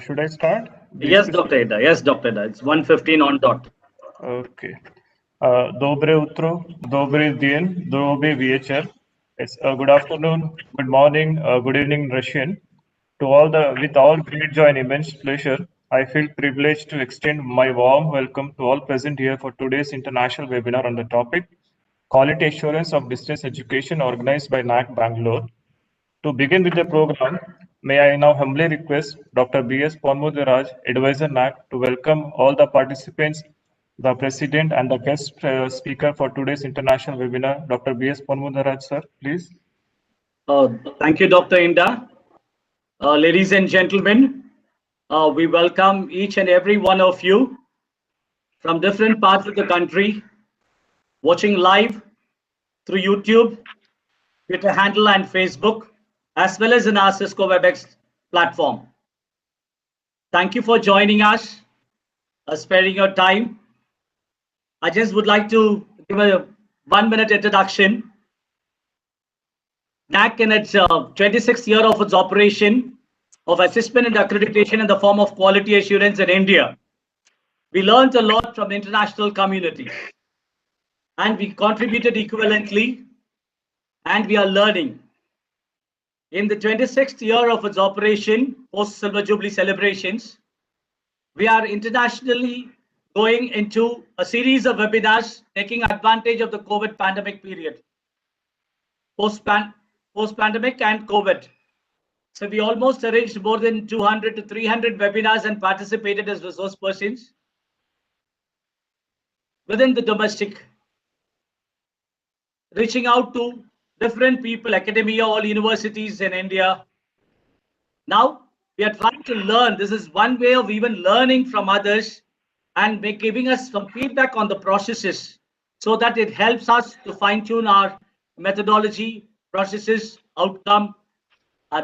Should I start? Yes, Dr. Ida. Yes, Dr. Ida. It's 1:15 on dot. Okay. Dobre utro, dobre dien, dobre večer. It's good afternoon, good morning, good evening, Russian. To all with all great joy and immense pleasure, I feel privileged to extend my warm welcome to all present here for today's international webinar on the topic Quality Assurance of Distance Education organized by NAAC Bangalore. To begin with the program, may I now humbly request Dr. B.S. Ponmudiraj, Advisor NAAC, to welcome all the participants, the President and the guest speaker for today's international webinar. Dr. B.S. Ponmudiraj, sir, please. Thank you, Dr. Inda. Ladies and gentlemen, we welcome each and every one of you from different parts of the country watching live through YouTube, Twitter handle and Facebook, as well as in our Cisco WebEx platform. Thank you for joining us, sparing your time. I just would like to give a 1-minute introduction. NAAC in its 26th year of its operation of assessment and accreditation in the form of quality assurance in India. We learned a lot from the international community and we contributed equivalently and we are learning. In the 26th year of its operation, post Silver Jubilee celebrations, we are internationally going into a series of webinars taking advantage of the COVID pandemic period. Post-pandemic and COVID. So we almost arranged more than 200 to 300 webinars and participated as resource persons within the domestic, reaching out to different people, academia, all universities in India. Now we are trying to learn. This is one way of even learning from others and giving us some feedback on the processes so that it helps us to fine tune our methodology, processes, outcome.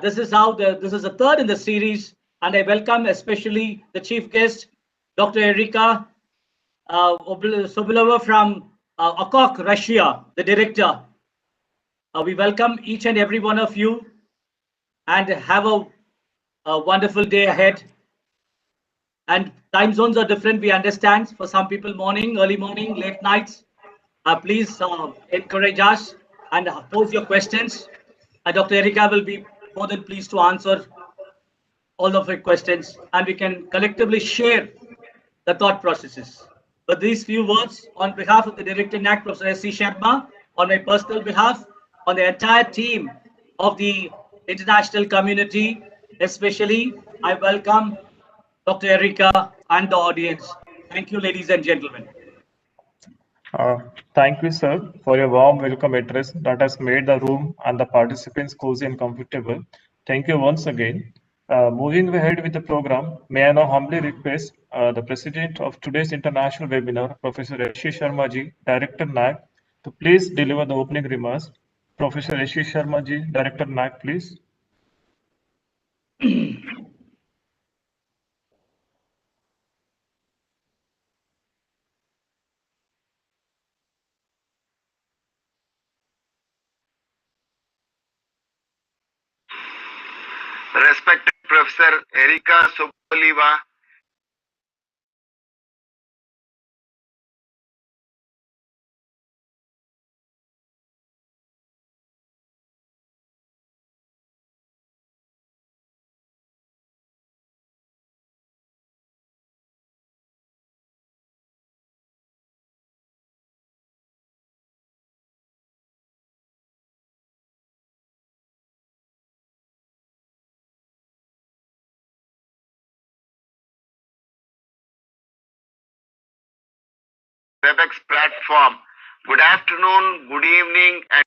This is the third in the series, and I welcome especially the chief guest, Dr. Erika Sobolova from Akok, Russia, the director. We welcome each and every one of you, and have a wonderful day ahead. And time zones are different, we understand. For some people, morning, early morning, late nights. Please encourage us and pose your questions. Dr. Erika will be more than pleased to answer all of your questions, and we can collectively share the thought processes. But these few words on behalf of the Director NAAC, Professor S.C. Sharma, on my personal behalf, on the entire team of the international community, especially, I welcome Dr. Erika and the audience. Thank you, ladies and gentlemen. Thank you, sir, for your warm welcome address that has made the room and the participants cozy and comfortable. Thank you once again. Moving ahead with the program, may I now humbly request the President of today's international webinar, Professor S.C. Sharma ji, Director NAAC, to please deliver the opening remarks. Professor S.C. Sharma ji, Director NAAC, please. Respected Professor Erika Sobolova, WebEx platform. Good afternoon, good evening, and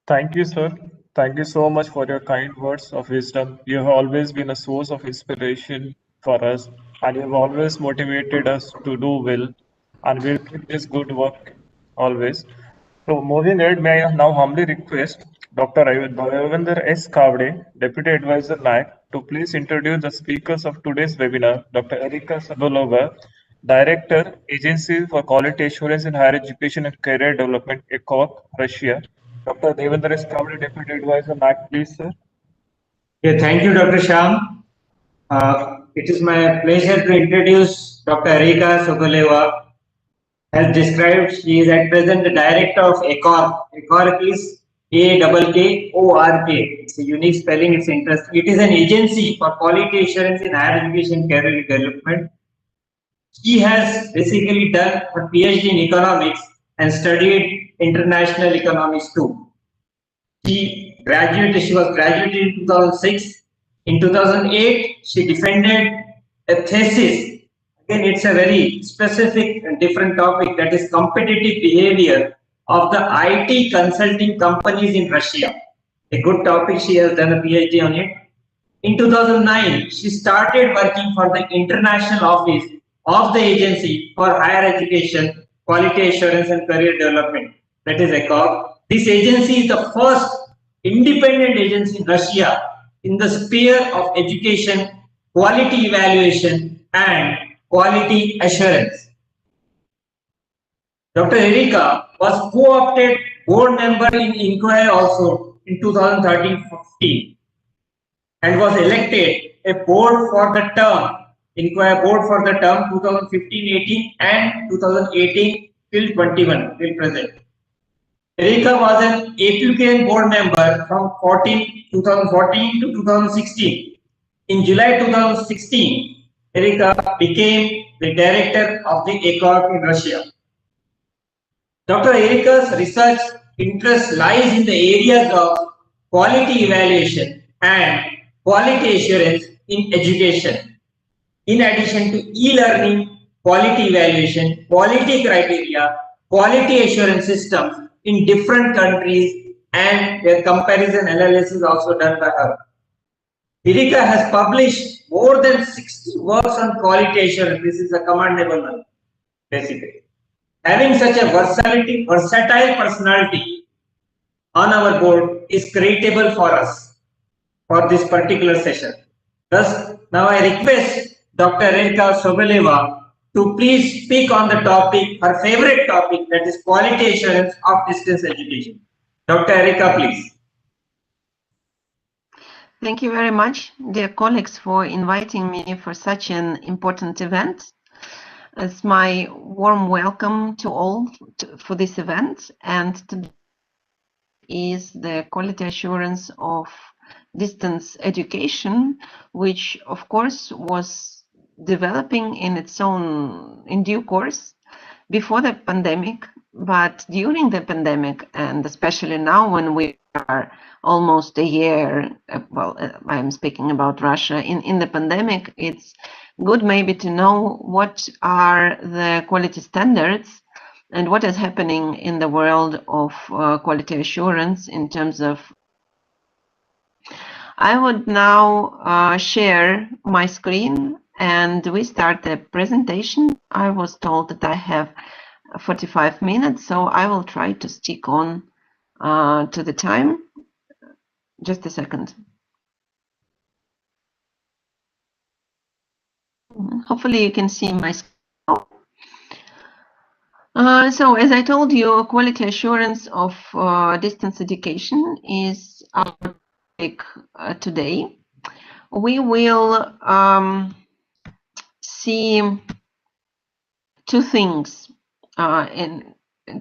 Thank you, sir. Thank you so much for your kind words of wisdom. You have always been a source of inspiration for us, and you have always motivated us to do well, and we'll keep this good work always. So, moving ahead, may I now humbly request Dr. Ravinder S. Kavde, Deputy Advisor NAAC, to please introduce the speakers of today's webinar, Dr. Erika Sabolova, Director, Agency for Quality Assurance in Higher Education and Career Development, ECOC, Russia. Dr. Devendra S. Kavde, Deputy Advisor, NAAC, please, sir. Yeah, thank you, Dr. Sham. It is my pleasure to introduce Dr. Erika Sokoleva. As described, she is at present the director of ECORK. ECORK is AKKORK. It's a unique spelling, it's interesting. It is an agency for quality assurance in higher education career development. She has basically done her PhD in economics and studied international economics too. She was graduated in 2006. In 2008, she defended a thesis. Again, it's a very specific and different topic, that is competitive behavior of the IT consulting companies in Russia. A good topic, she has done a PhD on it. In 2009, she started working for the international office of the Agency for Higher Education, Quality Assurance and Career Development, that is ECOG. This agency is the first independent agency in Russia in the sphere of education, quality evaluation and quality assurance. Dr. Erika was co-opted board member in Inquire also in 2013-15 and was elected a board for the term, Inquire board for the term 2015-18 and 2018 till 21 till present. Erika was an APUKN board member from 2014 to 2016. In July 2016, Erika became the director of the ECOG in Russia. Dr. Erika's research interest lies in the areas of quality evaluation and quality assurance in education. In addition to e-learning, quality evaluation, quality criteria, quality assurance systems in different countries, and their comparison analysis also done by her. Erika has published more than 60 works on quality assurance. This is a commendable one, basically. Having such a versatile personality on our board is creditable for us for this particular session. Thus, now I request Dr. Erika Soboleva to please speak on the topic, her favorite topic, that is quality assurance of distance education. Dr. Erika, please. Thank you very much, dear colleagues, for inviting me for such an important event. It's my warm welcome to all for this event, and today is the quality assurance of distance education, which of course was developing in due course before the pandemic, but during the pandemic, and especially now when we are almost a year, I'm speaking about Russia, in the pandemic, it's good maybe to know what are the quality standards and what is happening in the world of quality assurance in terms of. I would now share my screen and we start the presentation. I was told that I have 45 minutes, so I will try to stick on to the time. Just a second. Hopefully you can see my screen. So as I told you, quality assurance of distance education is our topic today. We will see two things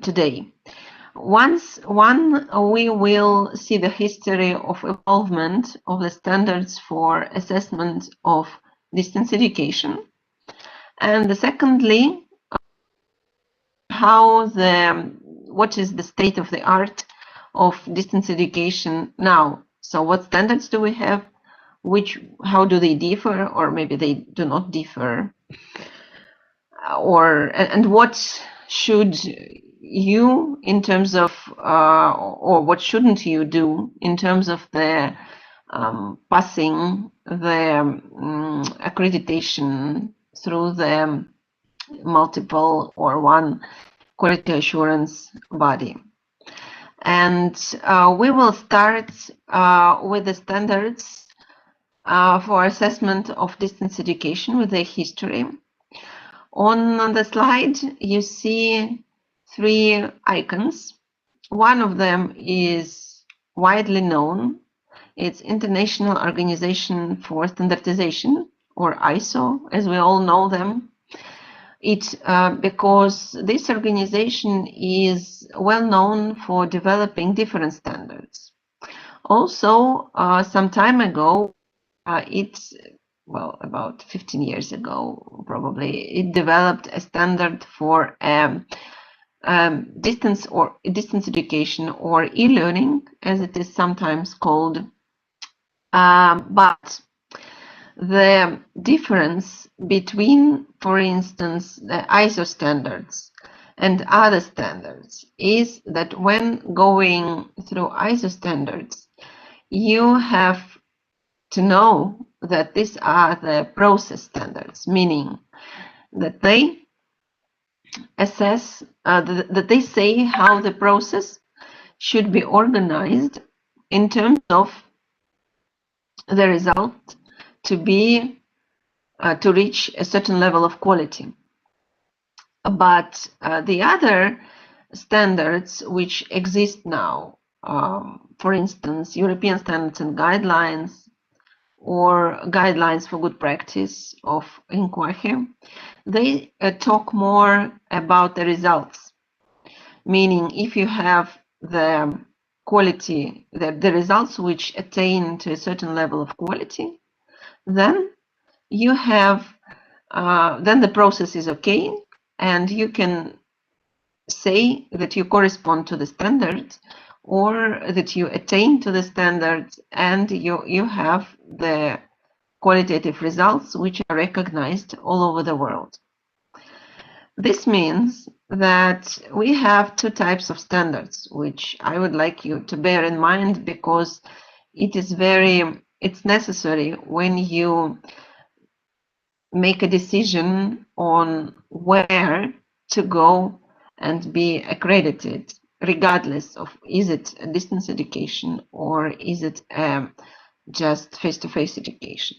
today. One, we will see the history of evolvement of the standards for assessment of distance education, and secondly, what is the state of the art of distance education now. So what standards do we have? How do they differ, or maybe they do not differ? And what should you in terms of, or what shouldn't you do in terms of the passing the accreditation through the multiple or one quality assurance body. And we will start with the standards for assessment of distance education with the history. On the slide, you see 3 icons. One of them is widely known. It's International Organization for Standardization, or ISO, as we all know them. Because this organization is well known for developing different standards. Also, some time ago, about 15 years ago, probably, it developed a standard for distance education, or e-learning, as it is sometimes called. But the difference between, for instance, the ISO standards and other standards is that when going through ISO standards, you have to know that these are the process standards, meaning that they assess, that they say how the process should be organized in terms of the result to be to reach a certain level of quality. But the other standards which exist now, for instance, European standards and guidelines, or guidelines for good practice of INCUAGE, they talk more about the results. Meaning, if you have the quality, the results which attain to a certain level of quality, then you have, then the process is okay, and you can say that you correspond to the standard, or that you attain to the standard, and you have the qualitative results which are recognized all over the world. This means that we have 2 types of standards, which I would like you to bear in mind, because it's necessary when you make a decision on where to go and be accredited, regardless of, is it a distance education or is it just face-to-face education.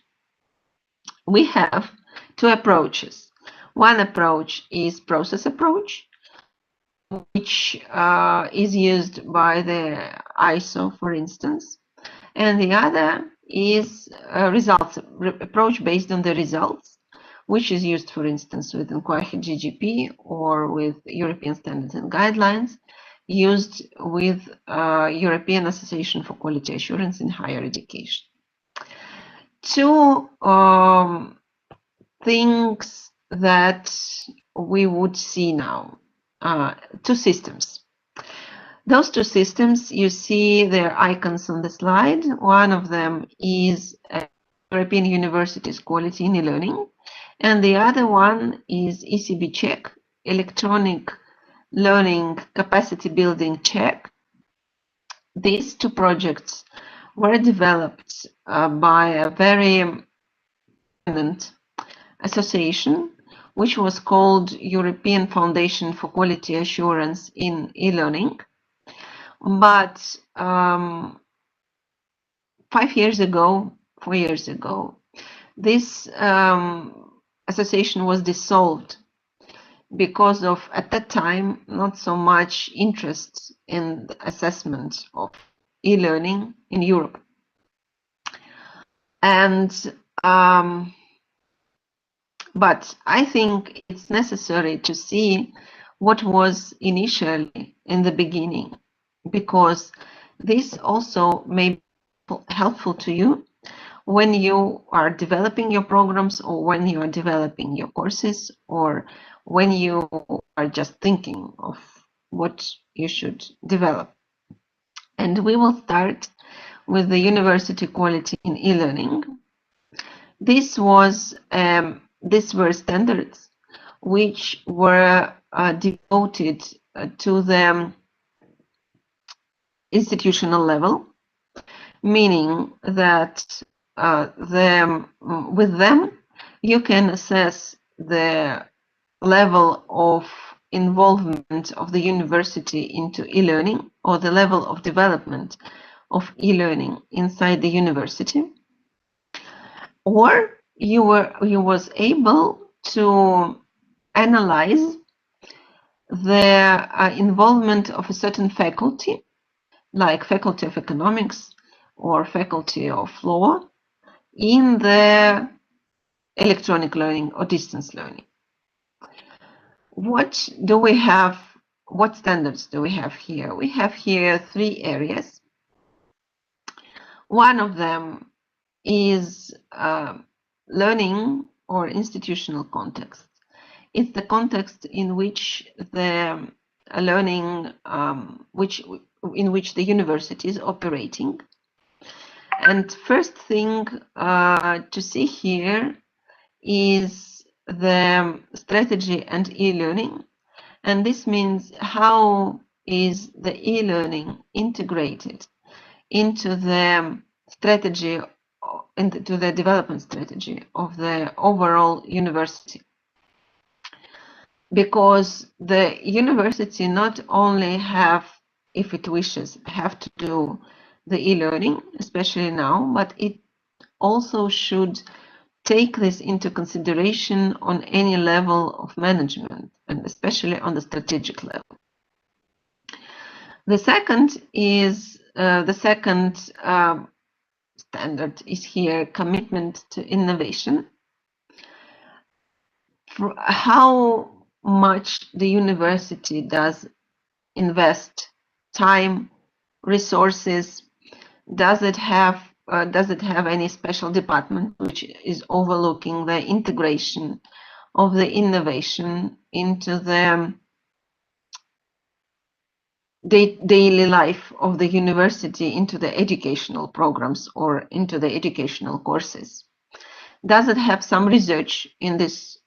We have 2 approaches. One approach is process approach, which is used by the ISO, for instance, and the other is a results approach based on the results, which is used, for instance, with INCUAGE GGP or with European standards and guidelines, used with European Association for Quality Assurance in Higher Education. 2 things that we would see now, 2 systems. Those 2 systems, you see their icons on the slide. One of them is European Universities Quality in E-Learning, and the other one is ECB Check, Electronic Learning Capacity Building Check. These 2 projects were developed by a very independent association, which was called European Foundation for Quality Assurance in E-Learning. But 4 years ago, this association was dissolved because of, at that time, not so much interest in the assessment of e-learning in Europe. And but I think it's necessary to see what was initially in the beginning, because this also may be helpful to you when you are developing your programs, or when you are developing your courses, or when you are just thinking of what you should develop. And we will start with the University Quality in E-Learning. These were standards which were devoted to the institutional level, meaning that with them you can assess the level of involvement of the university into e-learning, or the level of development of e-learning inside the university, or you was able to analyze the involvement of a certain faculty, like faculty of economics or faculty of law, in the electronic learning or distance learning. What do we have? What standards do we have here? We have here 3 areas. One of them is learning or institutional context. It's the context in which the learning, in which the university is operating. And first thing to see here is the strategy and e-learning, and this means how is the e-learning integrated into the strategy, into the development strategy of the overall university. Because the university not only have, if it wishes, have to do the e-learning, especially now, but it also should take this into consideration on any level of management, and especially on the strategic level. The second is standard is here commitment to innovation. For how much the university does invest time, resources, does it have any special department which is overlooking the integration of the innovation into the daily life of the university, into the educational programs or into the educational courses? Does it have some research in this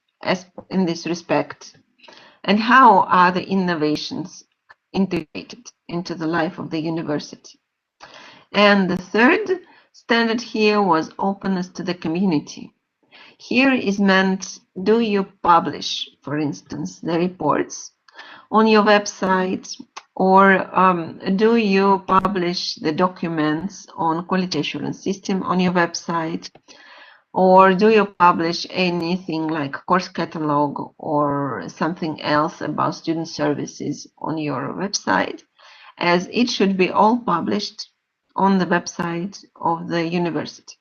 respect? And how are the innovations integrated into the life of the university? And the third standard here was openness to the community. Here is meant, do you publish, for instance, the reports on your website, or do you publish the documents on quality assurance system on your website, or do you publish anything like course catalog or something else about student services on your website, as it should be all published on the website of the university.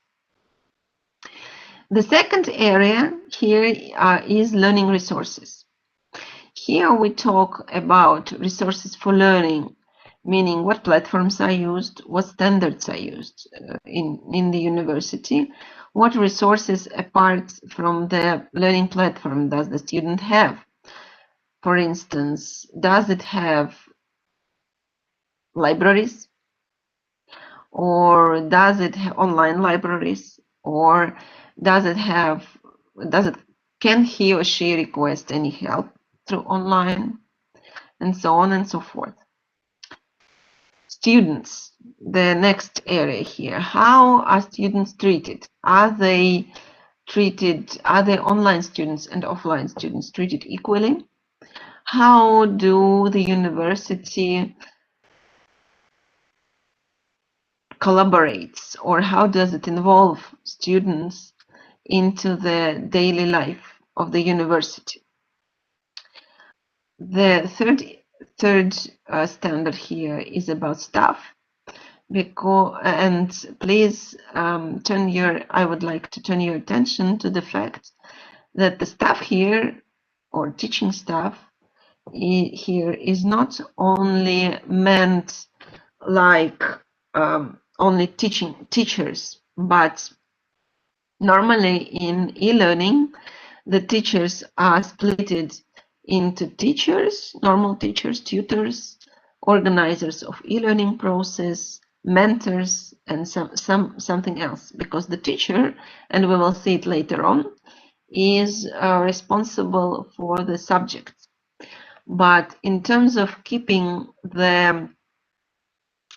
The second area here is learning resources. Here we talk about resources for learning, meaning what platforms are used, what standards are used in the university, what resources apart from the learning platform does the student have. For instance, does it have libraries? Or does it have online libraries? Or can he or she request any help through online? And so on and so forth. Students, the next area here. How are students treated? Are they online students and offline students treated equally? How do the university collaborates, or how does it involve students into the daily life of the university? The third standard here is about staff, and please I would like to turn your attention to the fact that the staff here, or teaching staff here, is not only meant like only teachers, but normally in e-learning, the teachers are split into teachers, normal teachers, tutors, organizers of e-learning process, mentors, and something else, because the teacher, and we will see it later on, is responsible for the subject. But in terms of keeping the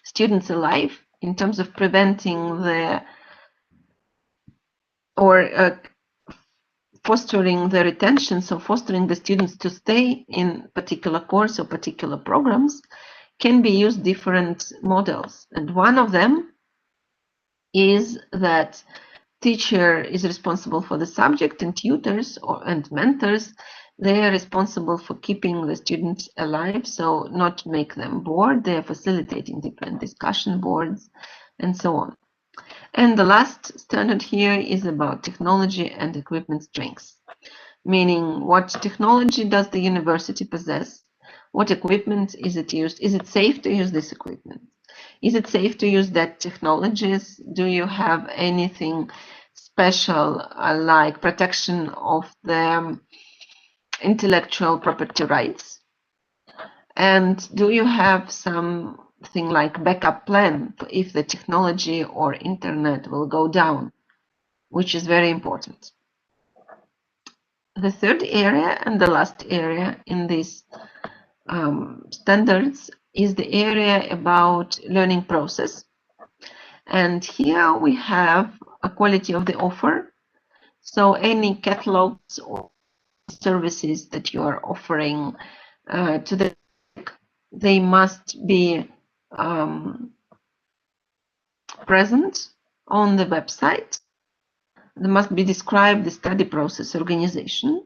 students alive, in terms of preventing the or fostering the retention, so fostering the students to stay in particular course or particular programs, can be used different models. And one of them is that teacher is responsible for the subject, and tutors and mentors, they are responsible for keeping the students alive, so not to make them bored. They are facilitating different discussion boards and so on. And the last standard here is about technology and equipment strengths, meaning what technology does the university possess? What equipment is it used? Is it safe to use this equipment? Is it safe to use that technologies? Do you have anything special like protection of the intellectual property rights? And do you have something like backup plan if the technology or internet will go down, which is very important. The third area and the last area in these standards is the area about learning process. And here we have a quality of the offer. So any catalogs or services that you are offering to the they must be present on the website. They must be described the study process organization.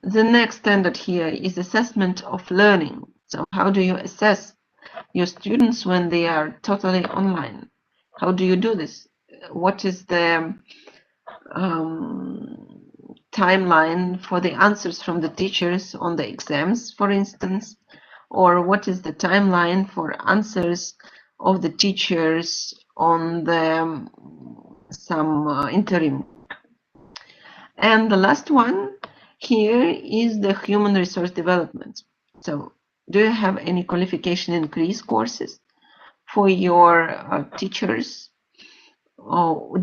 The next standard here is assessment of learning. So how do you assess your students when they are totally online? How do you do this? What is the timeline for the answers from the teachers on the exams, for instance? Or what is the timeline for answers of the teachers on the some interim? And the last one here is the human resource development. So do you have any qualification increase courses for your teachers? Or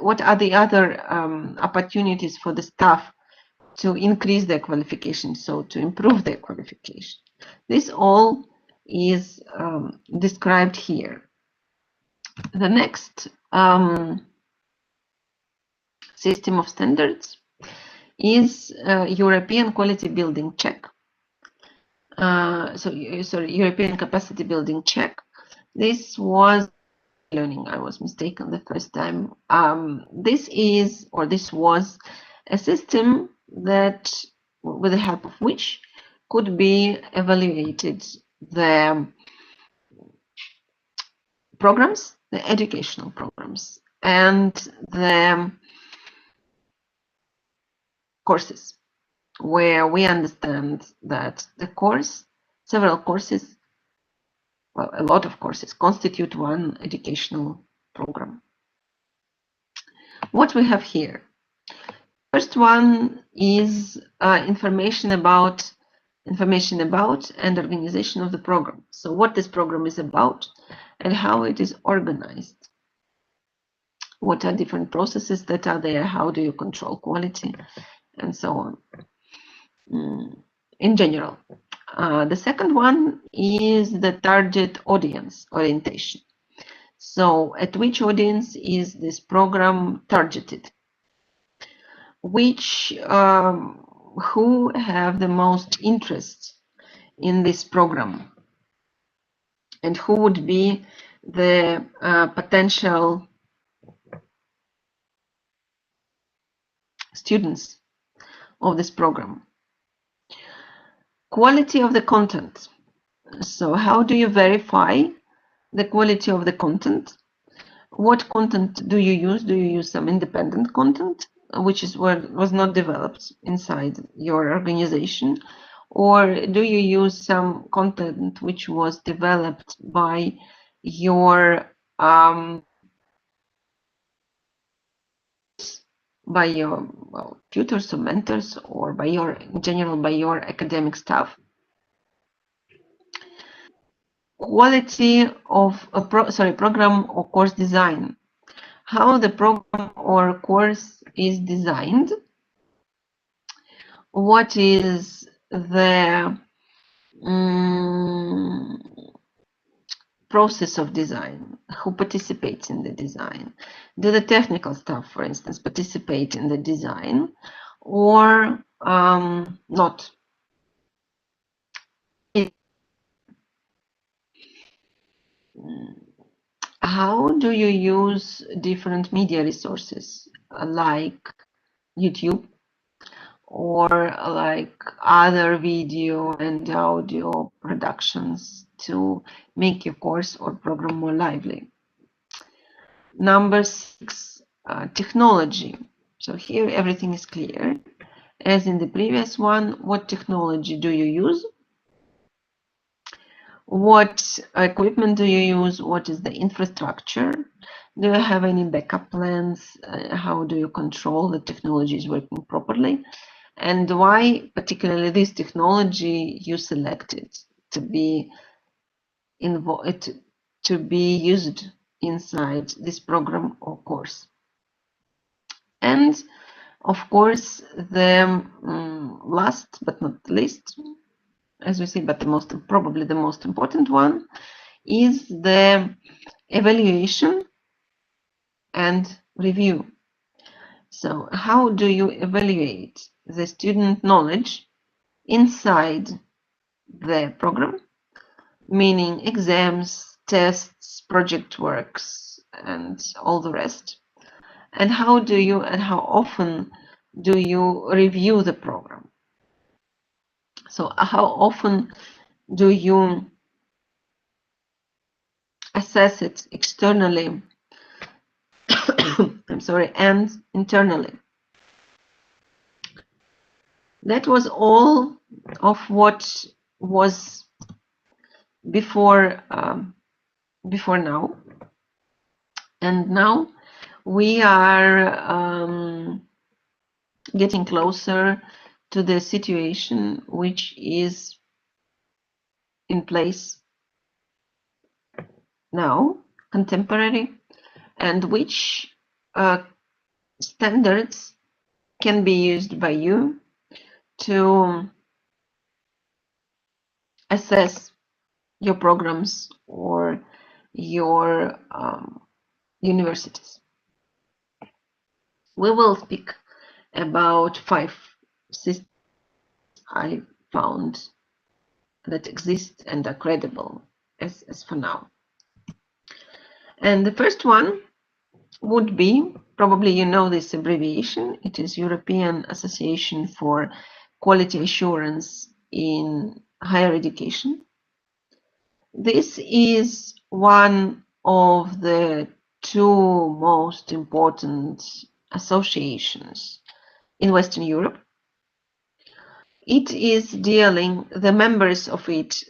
what are the other opportunities for the staff to increase their qualification, so to improve their qualification? This all is described here. The next system of standards is European quality building check. European capacity building check. This was learning. I was mistaken the first time. This was a system that, with the help of which, could be evaluated the programs, the educational programs, and the courses, where we understand that the course, several courses, well, a lot of courses constitute one educational program. What we have here. First one is information about and organization of the program. So what this program is about and how it is organized. What are different processes that are there? How do you control quality? And so on. In general. The second one is the target audience orientation. So at which audience is this program targeted? Who have the most interest in this program? And who would be the potential students of this program? Quality of the content. So how do you verify the quality of the content? What content do you use? Do you use some independent content, which was not developed inside your organization? Or do you use some content which was developed by your tutors or mentors, or in general by your academic staff? Quality of a program or course design. How the program or course is designed. What is the process of design, who participates in the design. Do the technical staff, for instance, participate in the design or not? How do you use different media resources like YouTube or like other video and audio productions to make your course or program more lively? Number 6, technology. So here everything is clear. As in the previous one, what technology do you use? What equipment do you use? What is the infrastructure? Do you have any backup plans? How do you control the technology is working properly? And why particularly this technology you selected to be used inside this program or course? And of course, the last but not least, as we see, but probably the most important one, is the evaluation and review. So how do you evaluate the student knowledge inside the program, meaning exams, tests, project works, and all the rest? And how often do you review the program? So how often do you assess it externally, I'm sorry, and internally? That was all of what was before now. And now we are getting closer to the situation which is in place now, contemporary, and which standards can be used by you to assess your programs or your universities. We will speak about 5 systems I found that exist and are credible as for now. And the first one would be, probably you know this abbreviation, it is European Association for Quality Assurance in Higher Education. This is one of the 2 most important associations in Western Europe. It is dealing, the members of it,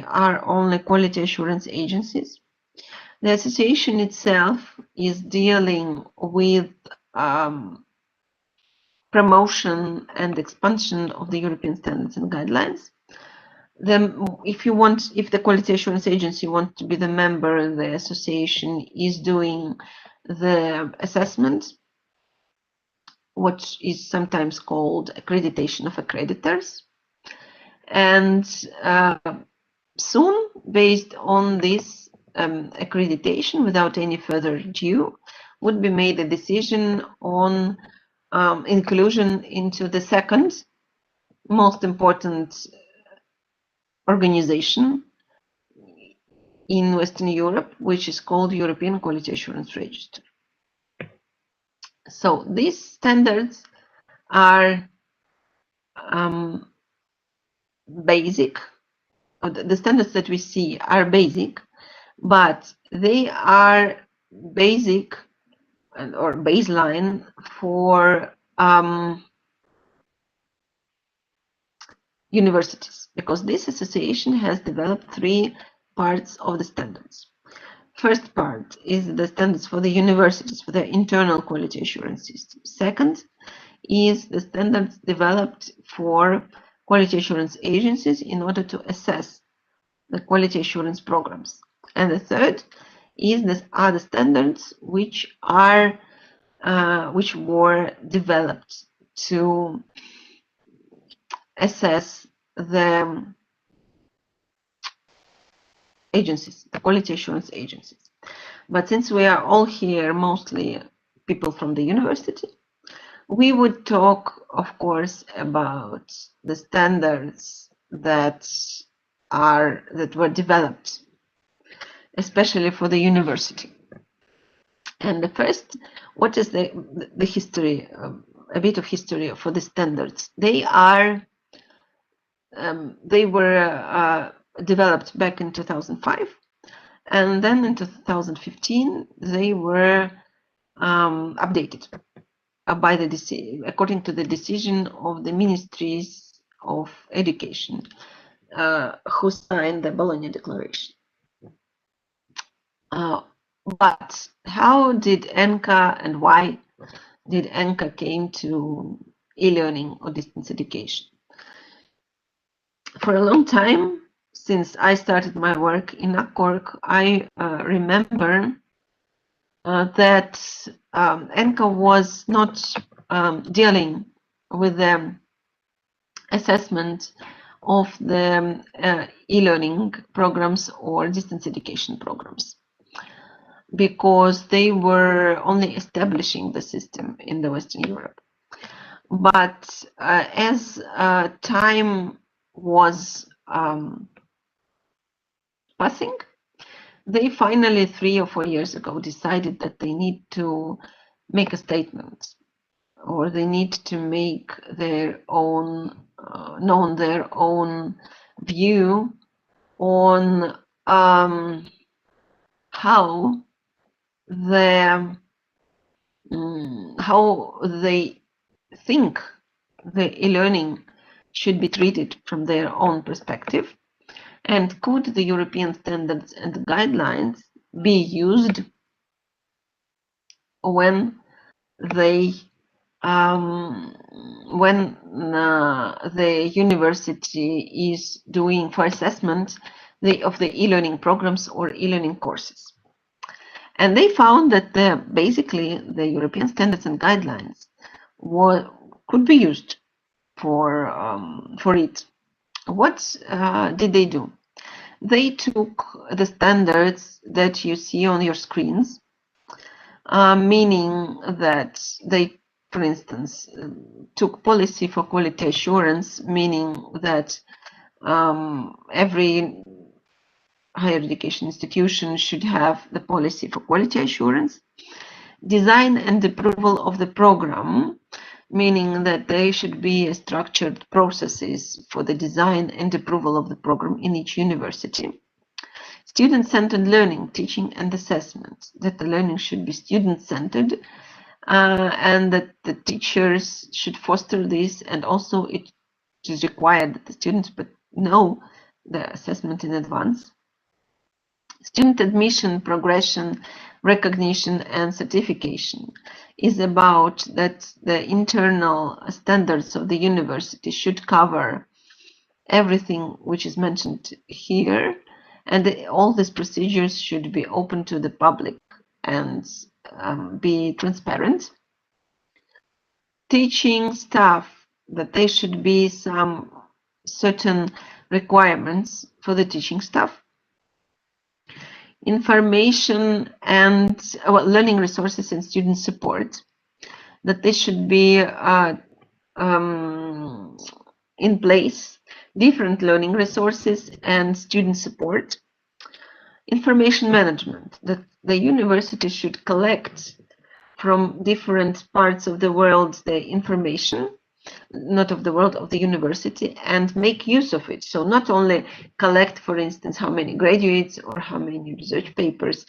are only quality assurance agencies. The association itself is dealing with promotion and expansion of the European standards and guidelines. If the quality assurance agency wants to be the member, the association is doing the assessment, what is sometimes called accreditation of accreditors. And soon, based on this accreditation, without any further ado, would be made a decision on inclusion into the second most important organization in Western Europe, which is called European Quality Assurance Register. So these standards are basic. The standards that we see are basic, but they are basic or baseline for universities, because this association has developed 3 parts of the standards. First part is the standards for the universities, for their internal quality assurance system. Second is the standards developed for quality assurance agencies in order to assess the quality assurance programs. And the third is the other standards which were developed to assess the agencies, the quality assurance agencies. But since we are all here, mostly people from the university, we would talk, of course, about the standards that were developed, especially for the university. And the first, what is the history? A bit of history for the standards. They were developed back in 2005, and then in 2015 they were updated by according to the decision of the ministries of education, who signed the Bologna Declaration. But how did ENCA and why did ENCA came to e-learning or distance education? For a long time, since I started my work in Accorg, I remember that ENCA was not dealing with the assessment of the e-learning programs or distance education programs, because they were only establishing the system in the Western Europe. But as time was passing, they finally 3 or 4 years ago decided that they need to make a statement, or they need to make their own known their own view on how they think the e-learning should be treated from their own perspective, and could the European standards and guidelines be used when the university is doing for assessment of the e-learning programs or e-learning courses. And they found that basically the European standards and guidelines could be used for it. What did they do? They took the standards that you see on your screens, meaning that they, for instance, took policy for quality assurance, meaning that every higher education institution should have the policy for quality assurance. Design and approval of the program, meaning that there should be structured processes for the design and approval of the program in each university. Student-centered learning, teaching and assessment, that the learning should be student-centered, and that the teachers should foster this, and also it is required that the students know the assessment in advance. Student admission, progression, recognition and certification is about that the internal standards of the university should cover everything which is mentioned here, and all these procedures should be open to the public and be transparent. Teaching staff, that there should be some certain requirements for the teaching staff. Information and learning resources and student support, that this should be in place, different learning resources and student support. Information management, that the university should collect from different parts of the world the information, not of the world, of the university, and make use of it. So not only collect, for instance, how many graduates or how many research papers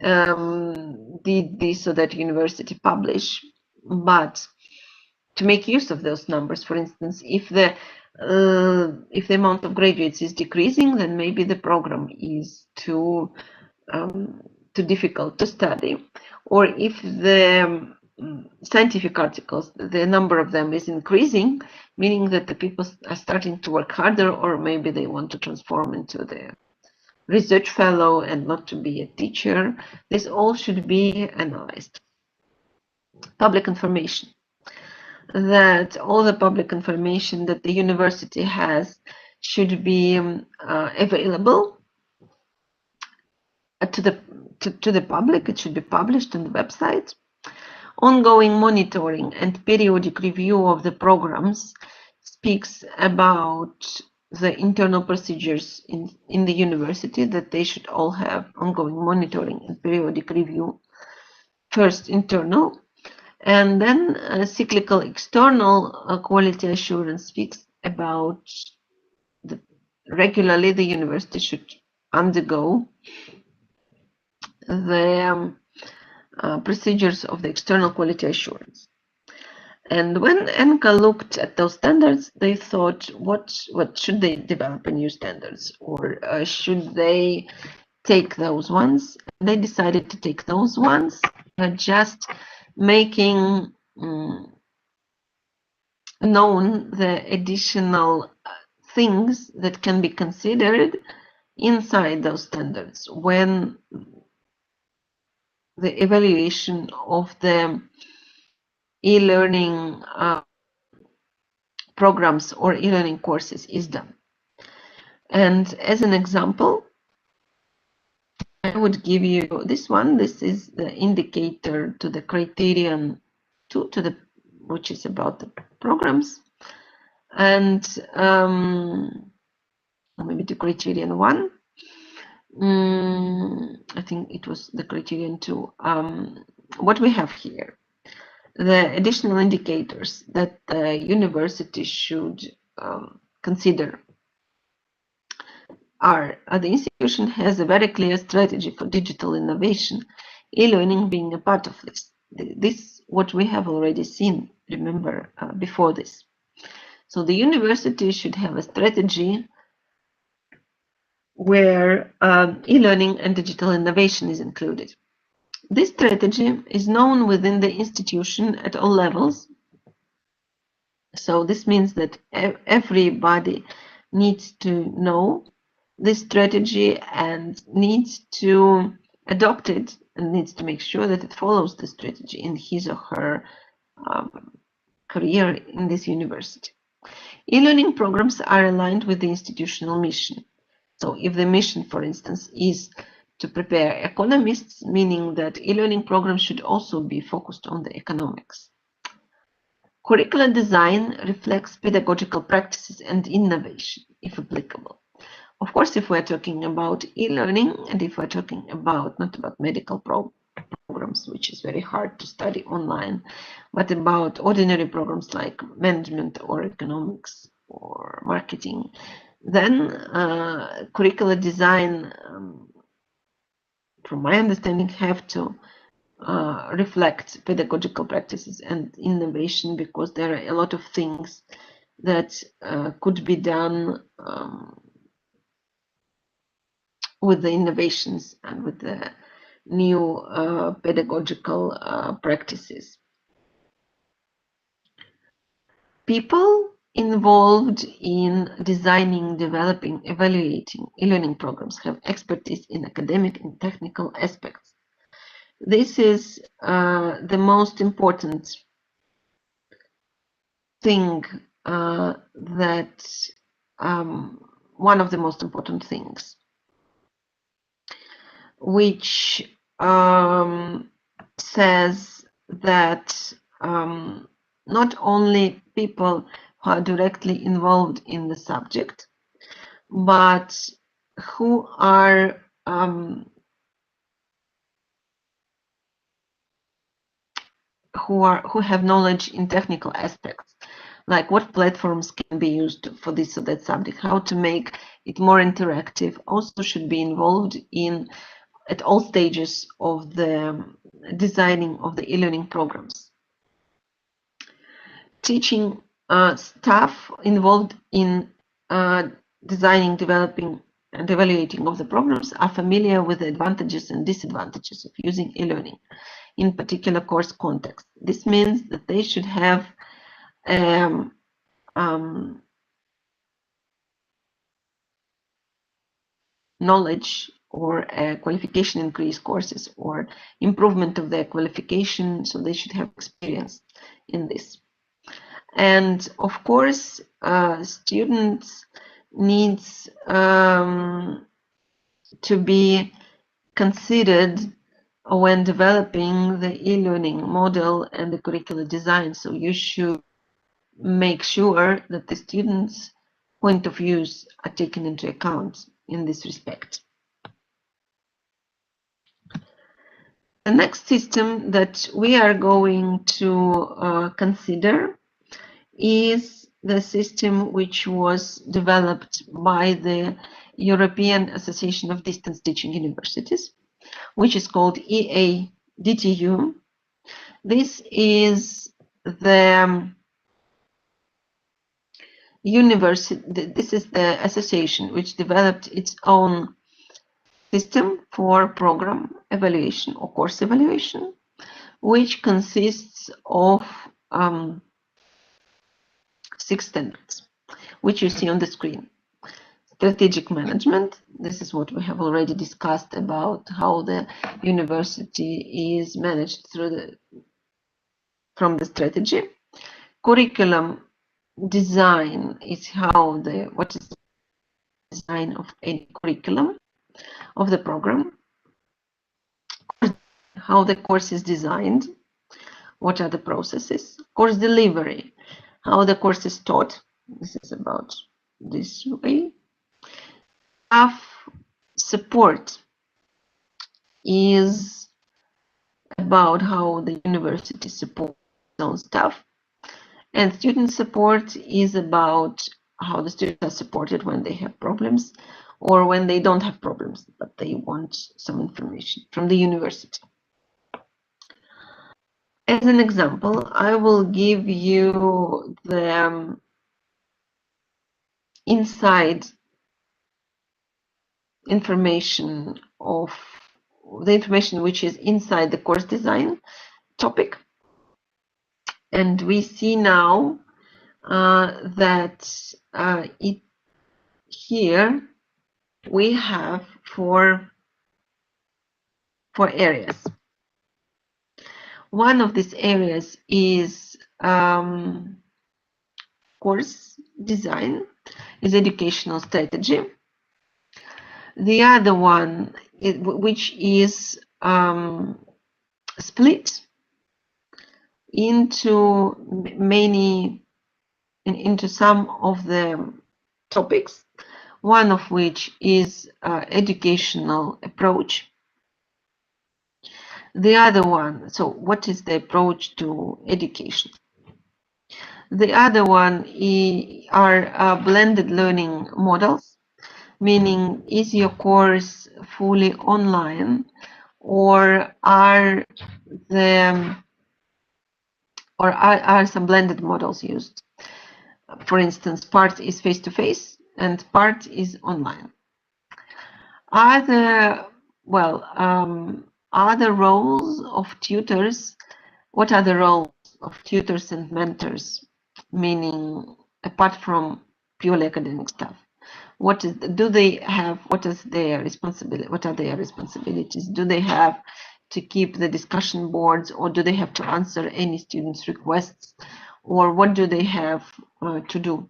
did this or that university publish, but to make use of those numbers. For instance, if the amount of graduates is decreasing, then maybe the program is too difficult to study, or if the scientific articles, the number of them is increasing, meaning that the people are starting to work harder, or maybe they want to transform into the research fellow and not to be a teacher. This all should be analyzed. Public information. that all the public information that the university has should be available to the public. It should be published on the website. Ongoing monitoring and periodic review of the programs speaks about the internal procedures in the university, that they should all have ongoing monitoring and periodic review. First internal, and then cyclical external quality assurance speaks about regularly the university should undergo the procedures of the external quality assurance. And when ENCA looked at those standards, they thought, what should they develop a new standards, or should they take those ones? They decided to take those ones, just making known the additional things that can be considered inside those standards when the evaluation of the e-learning programs or e-learning courses is done. And as an example, I would give you this one. This is the indicator to the criterion 2, which is about the programs, and maybe to criterion 1. I think it was the criterion 2. What we have here, the additional indicators that the university should consider are the institution has a very clear strategy for digital innovation, e-learning being a part of this. This what we have already seen, remember, before this. So the university should have a strategy where e-learning and digital innovation is included. This strategy is known within the institution at all levels. So this means that everybody needs to know this strategy and needs to adopt it, and needs to make sure that it follows the strategy in his or her career in this university. E-learning programs are aligned with the institutional mission. So if the mission, for instance, is to prepare economists, meaning that e-learning programs should also be focused on the economics. Curricular design reflects pedagogical practices and innovation, if applicable. Of course, if we're talking about e-learning, and if we're talking about not about medical programs, which is very hard to study online, but about ordinary programs like management or economics or marketing, then curricular design, from my understanding, have to reflect pedagogical practices and innovation, because there are a lot of things that could be done with the innovations and with the new pedagogical practices. People involved in designing, developing, evaluating e-learning programs have expertise in academic and technical aspects. This is the most important thing, one of the most important things, which says that not only people who are directly involved in the subject, but who are who have knowledge in technical aspects, like what platforms can be used for this or that subject, how to make it more interactive, also should be involved in at all stages of the designing of the e-learning programs. Teaching staff involved in designing, developing, and evaluating of the programs are familiar with the advantages and disadvantages of using e-learning in particular course context. This means that they should have knowledge or a qualification increase courses or improvement of their qualification, so they should have experience in this. And of course, students needs to be considered when developing the e-learning model and the curricular design. So you should make sure that the students' point of views are taken into account in this respect. The next system that we are going to consider is the system which was developed by the European Association of Distance Teaching Universities, which is called EADTU. This is the this is the association which developed its own system for program evaluation or course evaluation, which consists of 6 standards, which you see on the screen. Strategic management, this is what we have already discussed about how the university is managed from the strategy. Curriculum design is what is the design of any curriculum of the program, how the course is designed, what are the processes, course delivery, how the course is taught, this is about this way. Staff support is about how the university supports its own staff, and student support is about how the students are supported when they have problems or when they don't have problems, but they want some information from the university. As an example, I will give you the inside information of the information which is inside the course design topic. And we see now that here we have four areas. One of these areas is course design, is educational strategy. The other one, which is split into some of the topics, one of which is educational approach. The other one, so what is the approach to education? The other one are blended learning models, meaning is your course fully online, or are some blended models used? For instance, part is face-to-face and part is online. Are there roles of tutors? What are the roles of tutors and mentors? Meaning, apart from purely academic staff, what are their responsibilities? Do they have to keep the discussion boards, or do they have to answer any students' requests, or what do they have to do?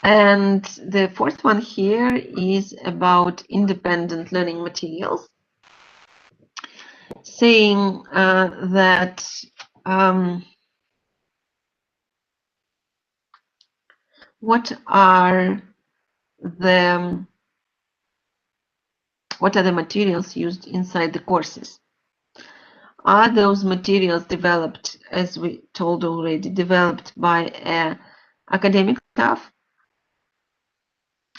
And the fourth one here is about independent learning materials, saying that what are the materials used inside the courses? Are those materials developed, as we told already, developed by academic staff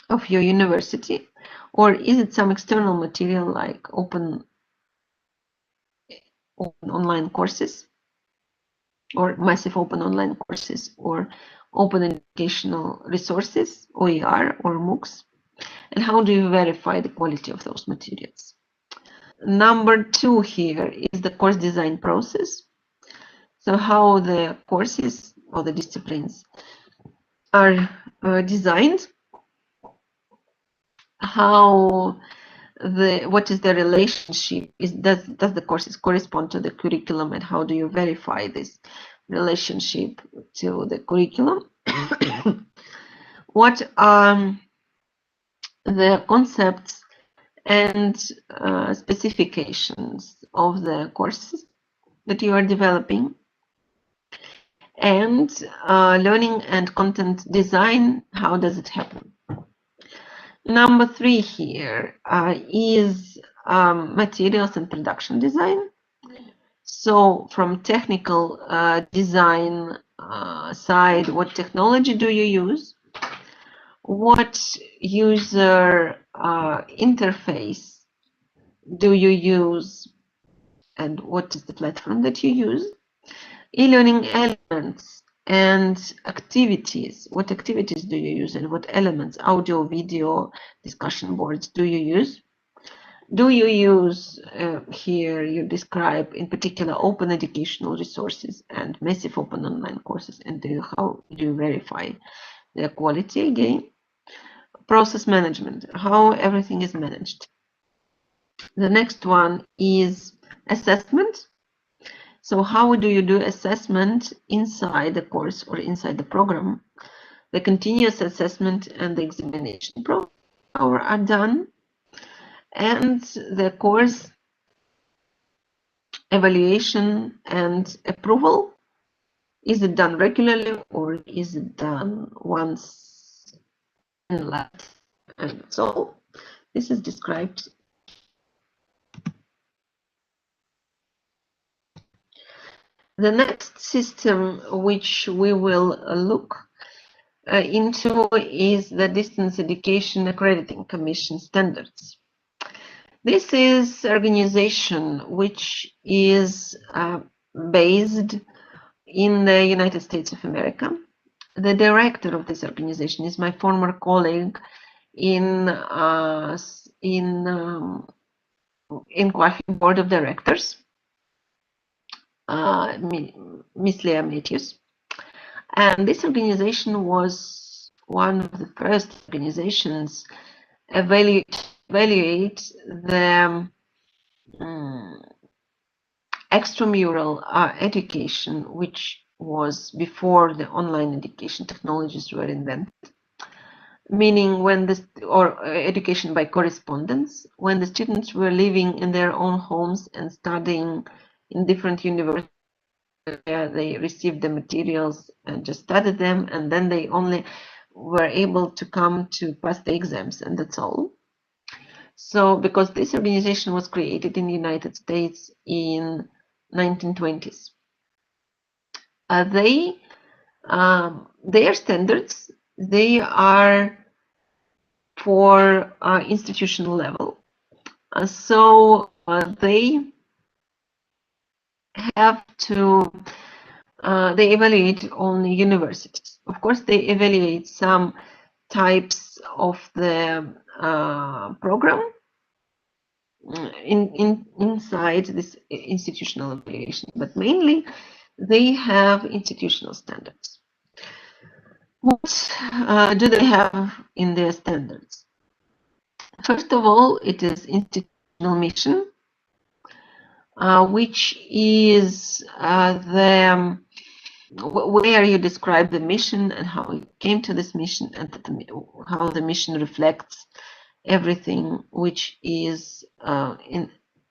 of your university, or is it some external material like open online courses, or massive open online courses, or open educational resources, OER or MOOCs? And how do you verify the quality of those materials? Number 2 here is the course design process. So how the courses or the disciplines are designed, what is the relationship? Does the courses correspond to the curriculum, and how do you verify this? relationship to the curriculum. What are the concepts and specifications of the courses that you are developing? And learning and content design, how does it happen? Number 3 here is materials and production design. So from technical design side, what technology do you use? What user interface do you use? And what is the platform that you use? E-learning elements and activities. What activities do you use and what elements, audio, video, discussion boards do you use? Do you use, here you describe in particular open educational resources and massive open online courses, and how do you verify their quality again? Process management, how everything is managed. The next one is assessment. So how do you do assessment inside the course or inside the program? The continuous assessment and the examination program are done, and the course evaluation and approval, is it done regularly or is it done once in life? And so this is described. The next system which we will look into is the Distance Education Accrediting Commission standards. This is organization which is based in the United States of America. The director of this organization is my former colleague in Quality Board of Directors, Miss Leah Matthews. And this organization was one of the first organizations evaluate the extramural education, which was before the online education technologies were invented, meaning when education by correspondence, when the students were living in their own homes and studying in different universities, where they received the materials and just studied them, and then they only were able to come to pass the exams, and that's all. So because this organization was created in the United States in 1920s, their standards, they are for institutional level. So they have to, they evaluate only universities. Of course, they evaluate some types of the program inside this institutional evaluation, but mainly they have institutional standards. What do they have in their standards? First of all, it is institutional mission, which is where you describe the mission and how you came to this mission, and how the mission reflects everything which is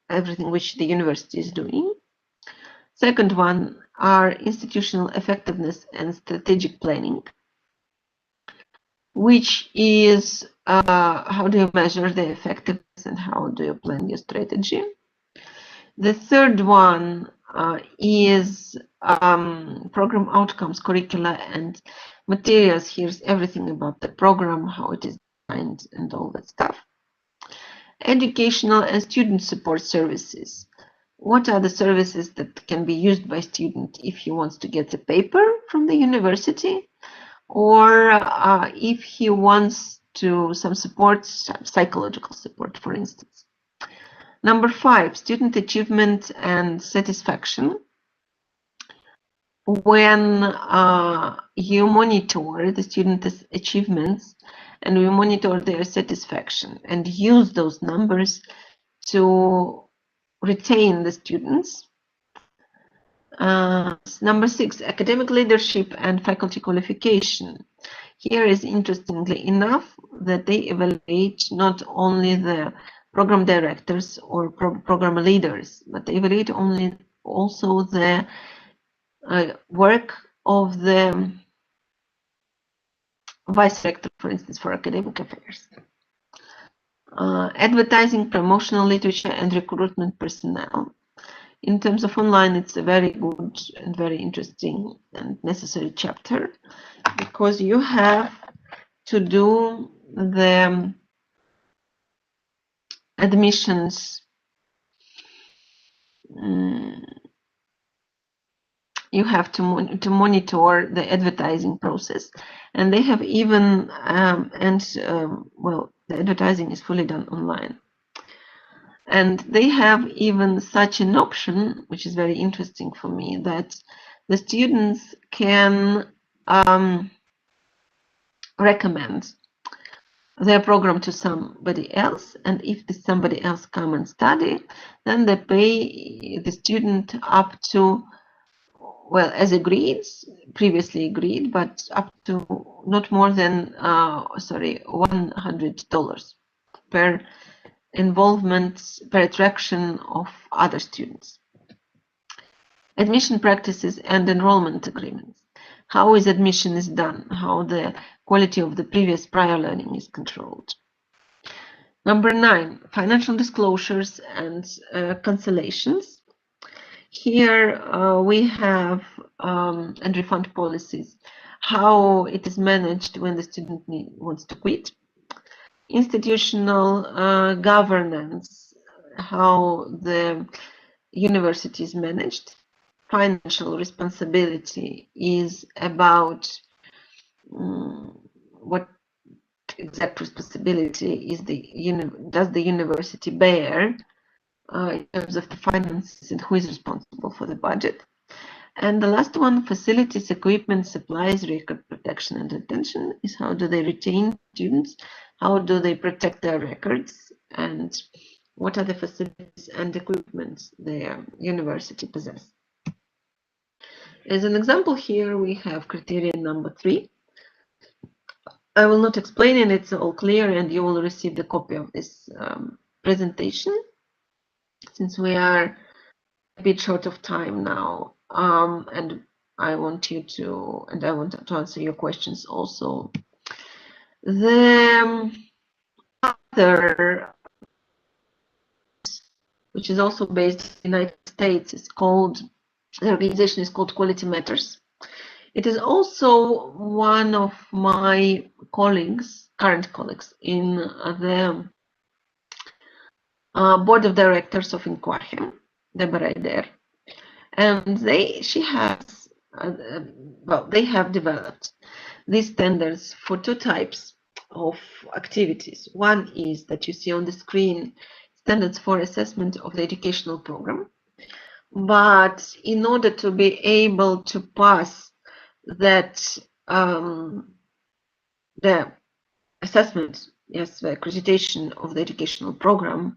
everything which the university is doing. Second one are institutional effectiveness and strategic planning, which is how do you measure the effectiveness and how do you plan your strategy. The third one is program outcomes, curricula, and materials. Here's everything about the program, how it is designed, and all that stuff. Educational and student support services. What are the services that can be used by student if he wants to get a paper from the university, or if he wants to some support, psychological support, for instance. Number 5, student achievement and satisfaction. When you monitor the student's achievements and we monitor their satisfaction and use those numbers to retain the students. Number 6, academic leadership and faculty qualification. Here is interestingly enough that they evaluate not only the program directors or program leaders, but they evaluate also the work of the vice rector, for instance, for academic affairs. Advertising, promotional literature, and recruitment personnel. In terms of online, it's a very good and very interesting and necessary chapter, because you have to do the admissions. You have to monitor the advertising process, and they have even well, the advertising is fully done online, and they have even such an option, which is very interesting for me, that the students can recommend their program to somebody else, and if somebody else come and study, then they pay the student up to, well, as agreed, previously agreed, but up to not more than $100 per involvement, per attraction of other students. Admission practices and enrollment agreements. How is admission is done? How the quality of the prior learning is controlled. Number 9, financial disclosures and cancellations. Here we have and refund policies, how it is managed when the student wants to quit. Institutional governance, how the university is managed. Financial responsibility is about what exact responsibility is does the university bear in terms of the finances, and who is responsible for the budget. And the last one, facilities, equipment, supplies, record protection and retention, is how do they retain students, how do they protect their records, and what are the facilities and equipment the university possesses. As an example here, we have criterion number 3. I will not explain it, it's all clear, and you will receive the copy of this presentation, since we are a bit short of time now, and I want to answer your questions also. The other, which is also based in the United States, is called, the organization is called Quality Matters. It is also one of my colleagues, current colleagues, in the board of directors of Inquahem, Deborah Eder, and they have developed these standards for 2 types of activities. One is that you see on the screen, standards for assessment of the educational program. But in order to be able to pass that, the assessment, yes, the accreditation of the educational program,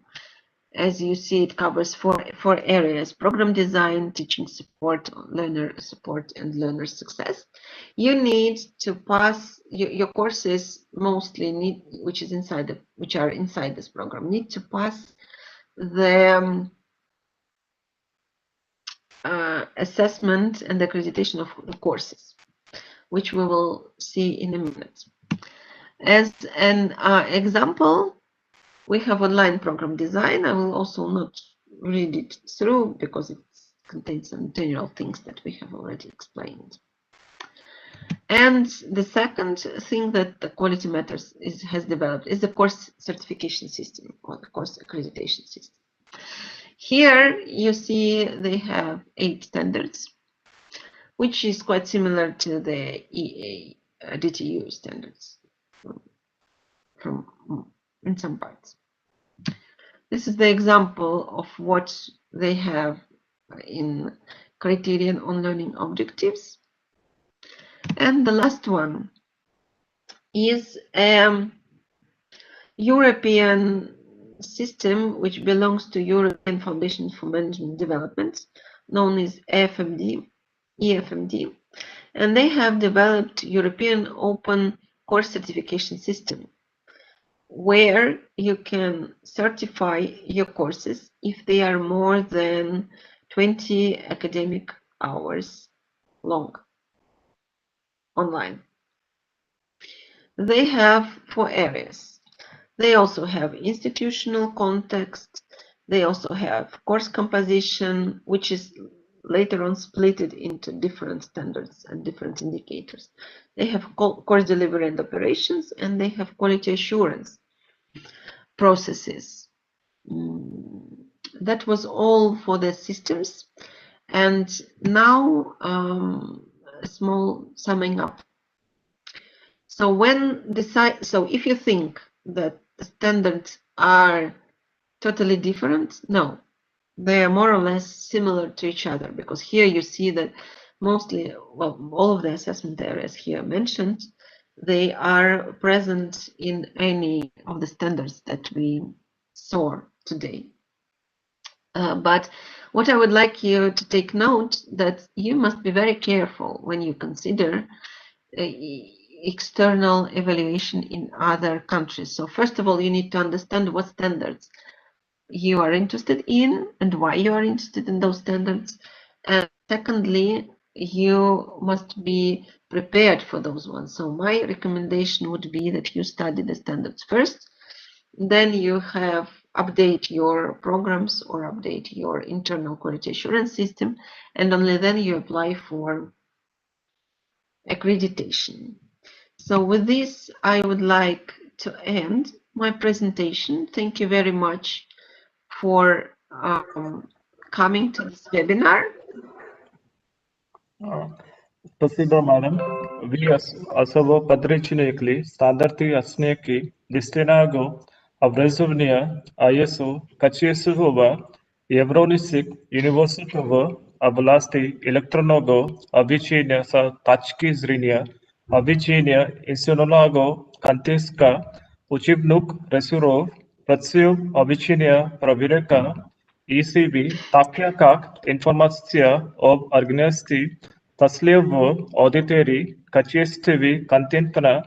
as you see, it covers four areas: program design, teaching support, learner support, and learner success. You need to pass your courses, mostly need, which are inside this program, need to pass the assessment and accreditation of the courses, which we will see in a minute. As an example, we have online program design. I will also not read it through because it contains some general things that we have already explained. And the second thing that the Quality Matters has developed is the course certification system, or the course accreditation system. Here you see they have 8 standards, which is quite similar to the EADTU standards in some parts. This is the example of what they have in criterion on learning objectives. And the last one is European system which belongs to European Foundation for Management Development, known as EFMD, and they have developed European Open Course Certification System, where you can certify your courses if they are more than 20 academic hours long online. They have 4 areas. They also have institutional context. They also have course composition, which is later on split into different standards and different indicators. They have course delivery and operations, and they have quality assurance processes. That was all for the systems. And now a small summing up. So if you think that the standards are totally different, no, they are more or less similar to each other, because here you see that mostly, well, all of the assessment areas here mentioned, they are present in any of the standards that we saw today. But what I would like you to take note that you must be very careful when you consider external evaluation in other countries. So first of all, you need to understand what standards you are interested in and why you are interested in those standards. And secondly, you must be prepared for those ones. So my recommendation would be that you study the standards first, then you have update your programs or update your internal quality assurance system, and only then you apply for accreditation. So with this, I would like to end my presentation. Thank you very much for coming to this webinar. Спасибо, madam. Ви особо подречнекли, стандарти аснеки, дистенаго, образование, ISO, качествова, Евронисик, университетова, области электронного обучения с точки зрения обучения институционального контекста, учебных ресурсов, процесс обучения, проверка, ECB, такая как информация об организации, Taslevo, auditory, kachestevi, contentna,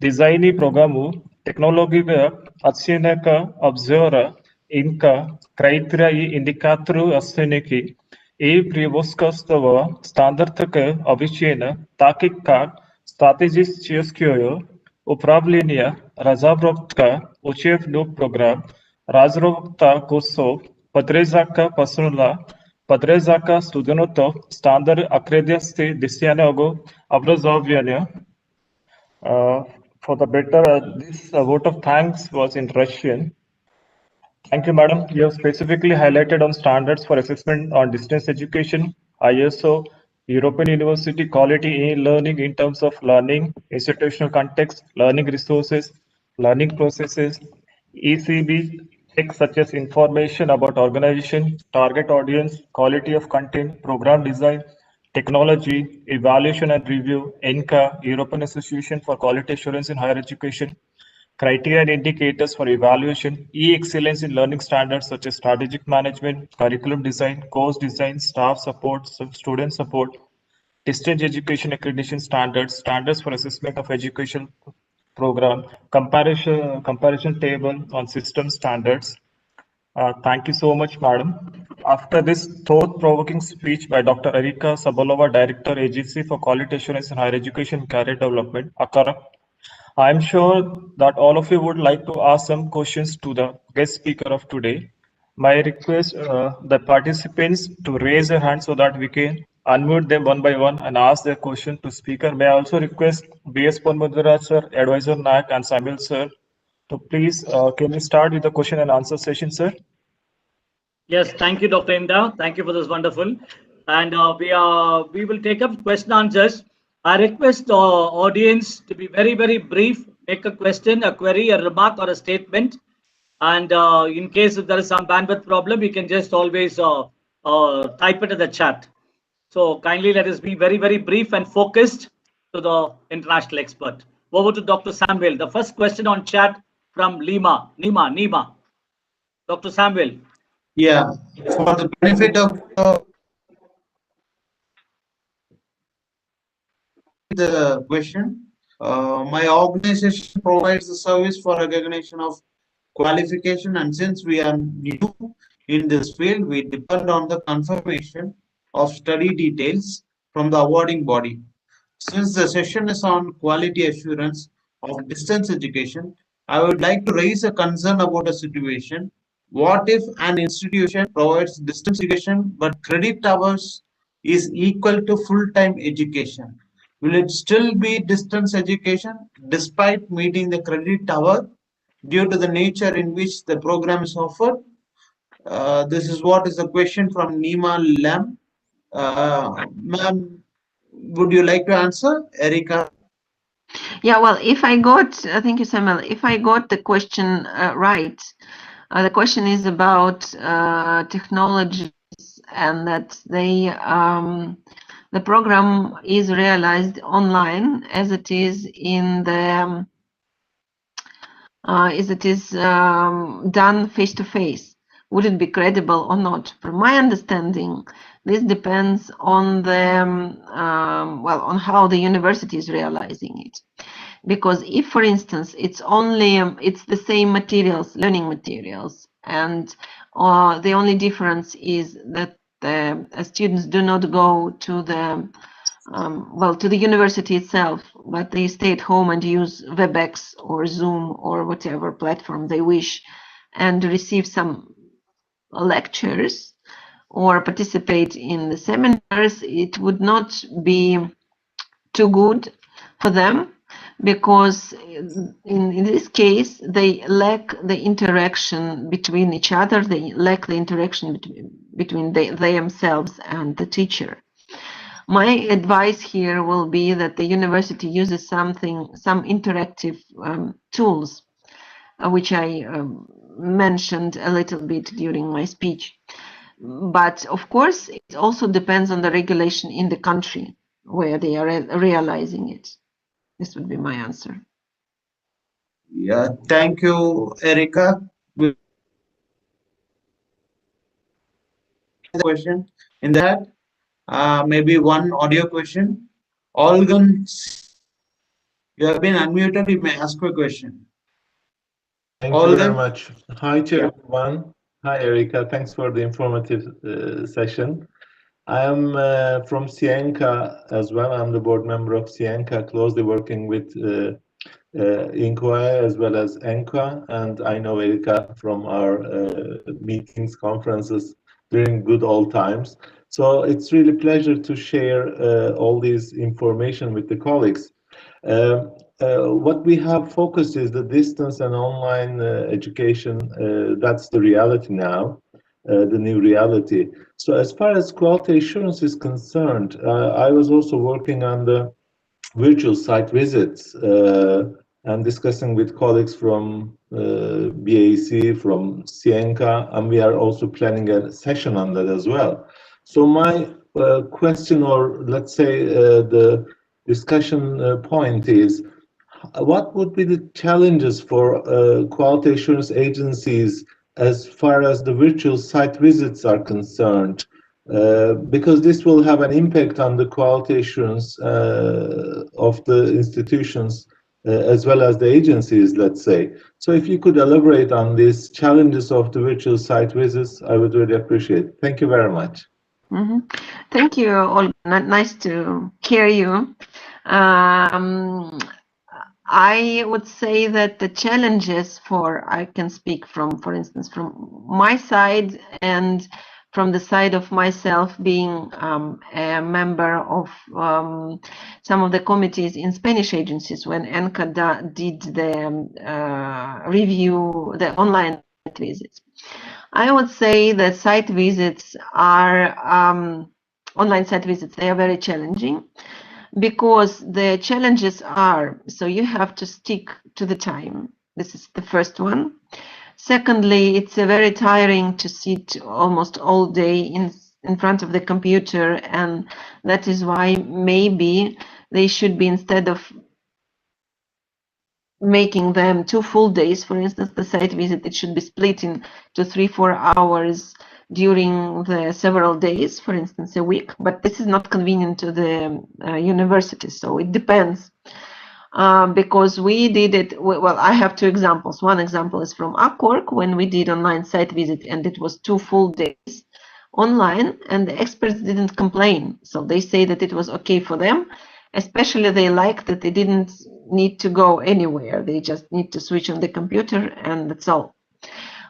designi programu, technologiga, atsienaka, observer, inka, criteria indicatoru aseneki, privoscostava, standardaka, обучения, таких как стратегическое управление, разработка учебных программ, разработка курсов, поддержка персонала, поддержка студентов, стандарты аккредитации дисциплинарного образования. For the better, this vote of thanks was in Russian. Thank you, madam. You have specifically highlighted on standards for assessment on distance education, ISO, European University Quality e-learning in terms of learning, institutional context, learning resources, learning processes, ECB, checks such as information about organization, target audience, quality of content, program design, technology, evaluation and review, ENCA, European Association for Quality Assurance in Higher Education, criteria and indicators for evaluation, e-excellence in learning standards such as strategic management, curriculum design, course design, staff support, student support, distance education accreditation standards, standards for assessment of education program, comparison table on system standards. Thank you so much, madam. After this thought-provoking speech by Dr. Erika Sabolova, Director, Agency for Quality Assurance in Higher Education and Career Development, ACARA, I am sure that all of you would like to ask some questions to the guest speaker of today. My request the participants to raise their hands so that we can unmute them one by one and ask their question to speaker. May I also request B.S. Ponmudra sir, Advisor NAAC and Samuel sir to please can we start with the question and answer session, sir? Yes, thank you, Dr. Inda. Thank you for this wonderful. And we will take up question answers. I request audience to be very, very brief. Make a question, a query, a remark, or a statement. And in case if there is some bandwidth problem, you can just always type it in the chat. So kindly let us be very, very brief and focused to the international expert. Over to Dr. Samuel. The first question on chat from Nima. Dr. Samuel. Yeah, for the benefit of the question, my organization provides the service for recognition of qualification, and since we are new in this field, we depend on the confirmation of study details from the awarding body. Since the session is on quality assurance of distance education, I would like to raise a concern about a situation. What if an institution provides distance education but credit hours is equal to full-time education? Will it still be distance education despite meeting the credit hour due to the nature in which the program is offered? This is what is the question from Nima Lam. Ma'am, would you like to answer, Erica? Yeah, well, if I got, thank you, Samuel. If I got the question right, the question is about technologies and that the program is realized online as it is in the done face to face. Would it be credible or not? From my understanding, this depends on the on how the university is realizing it. Because if, for instance, it's only it's the same materials, learning materials, and the only difference is that the students do not go to the to the university itself, but they stay at home and use WebEx or Zoom or whatever platform they wish, and receive some lectures or participate in the seminars. It would not be too good for them, because in this case they lack the interaction between each other, they lack the interaction between themselves and the teacher. My advice here will be that the university uses some interactive tools, which I mentioned a little bit during my speech. But of course, it also depends on the regulation in the country where they are realizing it. This would be my answer. Yeah, thank you, Erica. The question in that, maybe one audio question. Olgan, you have been unmuted. You may ask a question. Thank you very much. Hi to everyone. Hi, Erica. Thanks for the informative session. I am from Sienka as well. I'm the board member of Sienka, closely working with INCOE as well as ENCA, and I know Erica from our meetings, conferences during good old times. So it's really a pleasure to share all this information with the colleagues. What we have focused is the distance and online education. That's the reality now, the new reality. So as far as quality assurance is concerned, I was also working on the virtual site visits and discussing with colleagues from BAC, from Sienka, and we are also planning a session on that as well. So my question, or let's say the discussion point is, what would be the challenges for quality assurance agencies as far as the virtual site visits are concerned? Because this will have an impact on the quality assurance of the institutions as well as the agencies, let's say. So if you could elaborate on these challenges of the virtual site visits, I would really appreciate it. Thank you very much. Mm-hmm. Thank you, Olga. Nice to hear you. I would say that the challenges I can speak from, for instance, from my side and from the side of myself being a member of some of the committees in Spanish agencies when ENCA did the review, the online visits. I would say that site visits are, online site visits, they are very challenging, because the challenges are, so you have to stick to the time. This is the first one. Secondly, it's very tiring to sit almost all day in front of the computer, and that is why maybe they should be, instead of making them 2 full days. For instance, the site visit, it should be split into 3-4 hours during the several days, for instance, a week. But this is not convenient to the university, so it depends. Because we did it, well, I have 2 examples. One example is from Upwork, when we did online site visit, and it was 2 full days online, and the experts didn't complain. So they say that it was okay for them. Especially they liked that they didn't need to go anywhere. They just need to switch on the computer, and that's all.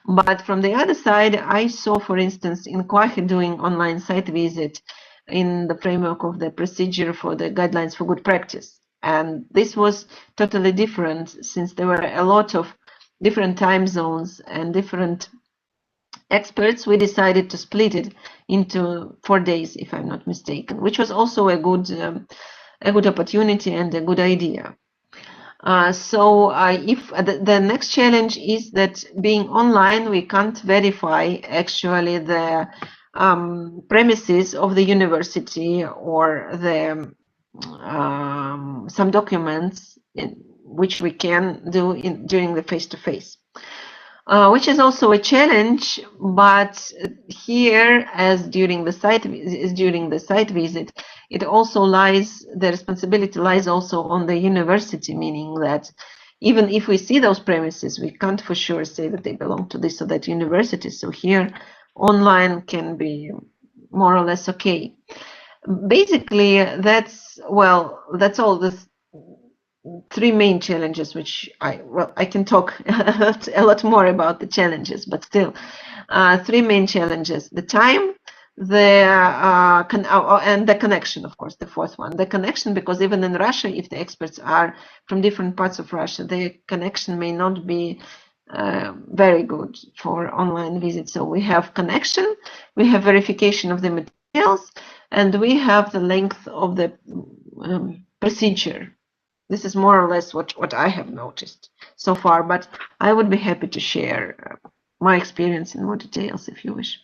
But from the other side, I saw, for instance, in Kwahi doing online site visit in the framework of the procedure for the guidelines for good practice. And this was totally different, since there were a lot of different time zones and different experts. We decided to split it into 4 days, if I'm not mistaken, which was also a good opportunity and a good idea. So if the next challenge is that being online, we can't verify actually the premises of the university or the some documents which we can do during the face-to-face. Which is also a challenge, but here, as during the site visit, it also lies, the responsibility lies also on the university, meaning that even if we see those premises, we can't for sure say that they belong to this or that university. So here, online can be more or less okay. Basically, that's all. This 3 main challenges, which I can talk a lot more about the challenges, but still 3 main challenges: the time, and the connection, of course, the 4th one, the connection, because even in Russia, if the experts are from different parts of Russia, the connection may not be very good for online visits. So we have connection, we have verification of the materials, and we have the length of the procedure. This is more or less what I have noticed so far, but I would be happy to share my experience in more details if you wish.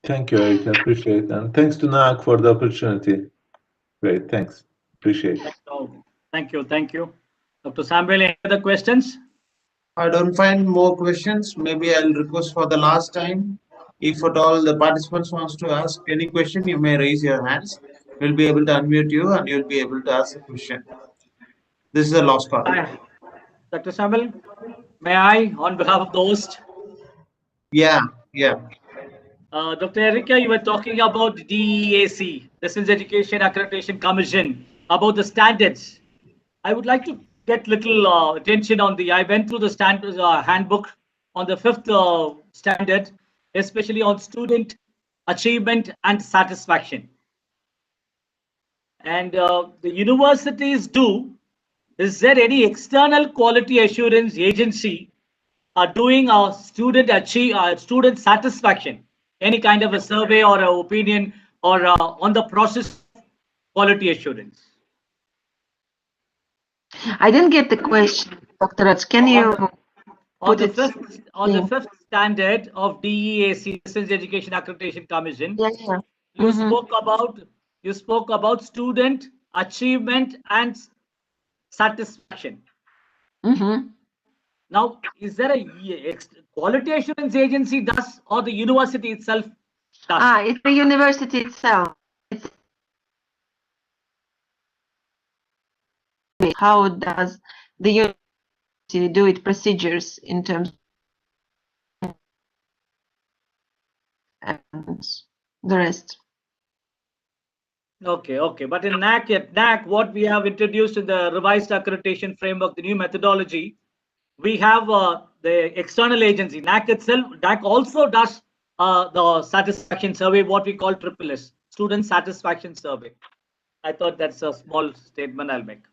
Thank you, Erika. Appreciate it. And thanks to NAAC for the opportunity. Great, thanks. Appreciate it. Thank you. Dr. Samuel, any other questions? I don't find more questions. Maybe I'll request for the last time. If at all the participants wants to ask any question, you may raise your hands. We'll be able to unmute you and you'll be able to ask a question. This is the last call. Dr. Samuel, may I, on behalf of the host? Yeah. Dr. Erika, you were talking about DEAC, Distance Education Accreditation Commission, about the standards. I would like to get little attention on I went through the standards handbook on the 5th standard, especially on student achievement and satisfaction. And the universities is there any external quality assurance agency doing student satisfaction? Any kind of a survey or an opinion or on the process quality assurance? I didn't get the question, Dr. Raj. Can you on the 5th standard of DEAC, Distance Education Accreditation Commission? Yeah. You spoke about student achievement and satisfaction. Now, is there a quality assurance agency does, or the university itself does? It's the university itself. How does the university do its procedures in terms of and the rest? Okay. But in NAAC, what we have introduced in the revised accreditation framework, the new methodology, we have the external agency. NAAC also does the satisfaction survey, what we call SSS, Student Satisfaction Survey. I thought that's a small statement I'll make.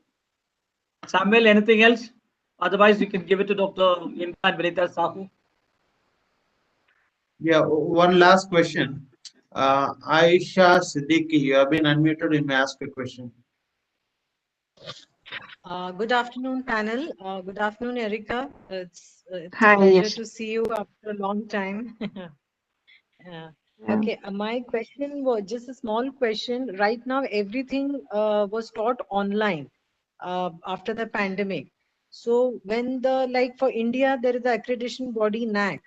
Samuel, anything else? Otherwise, we can give it to Dr. Inka and Vinita Sahu. Yeah, one last question. Aisha Siddiqui, you have been unmuted. You may ask a question. Good afternoon, panel. Good afternoon, Erika. It's a pleasure to see you after a long time. Okay, my question was just a small question. Right now, everything was taught online after the pandemic. So when like for India, there is the accreditation body NAAC.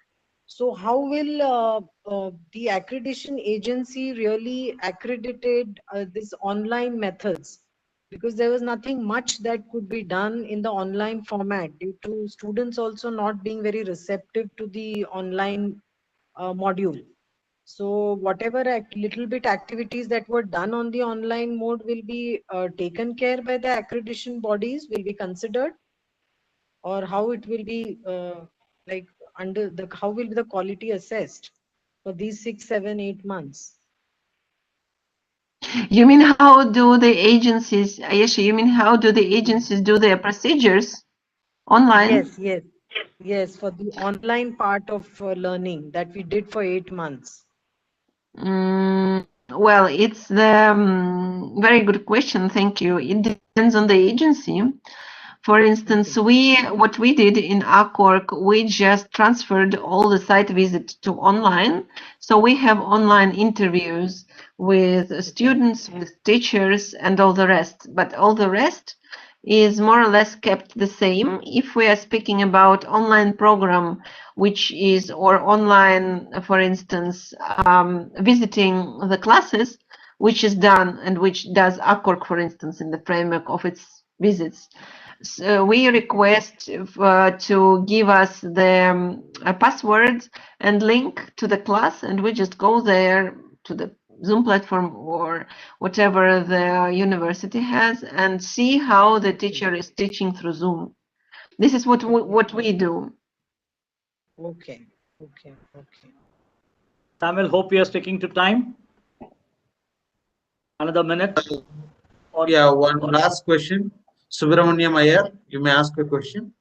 So how will the accreditation agency really accredited this online methods? Because there was nothing much that could be done in the online format due to students also not being very receptive to the online module. So whatever little bit activities that were done on the online mode will be taken care by the accreditation bodies, will be considered, or how it will be like under the, how will the quality assessed for these 6, 7, 8 months? You mean how do the agencies, Ayesha, you mean how do the agencies do their procedures online? Yes, for the online part of learning that we did for 8 months. Well, it's the very good question. Thank you. It depends on the agency. For instance, what we did in ACORC, we just transferred all the site visits to online. So we have online interviews with students, with teachers, and all the rest. But all the rest is more or less kept the same. If we are speaking about online program, which is, or online, for instance, visiting the classes, which is done and which does ACORC, for instance, in the framework of its visits. So we request to give us the password and link to the class, and we just go there to the Zoom platform or whatever the university has and see how the teacher is teaching through Zoom. This is what we do. Okay. Samuel, hope you are sticking to time. Another minute. Yeah, one last question. Subramaniam Iyer, you may ask a question.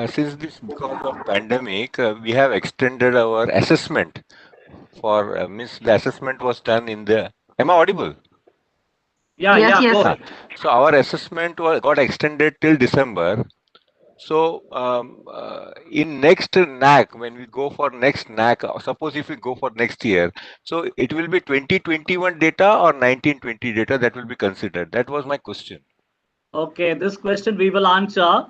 Since this, because of pandemic, we have extended our assessment for means the assessment was done in the. Am I audible? Yeah. Go ahead. So our assessment got extended till December. So in next NAAC, when we go for next NAAC, suppose if we go for next year, so it will be 2021 data or 1920 data that will be considered. That was my question. Okay, this question we will answer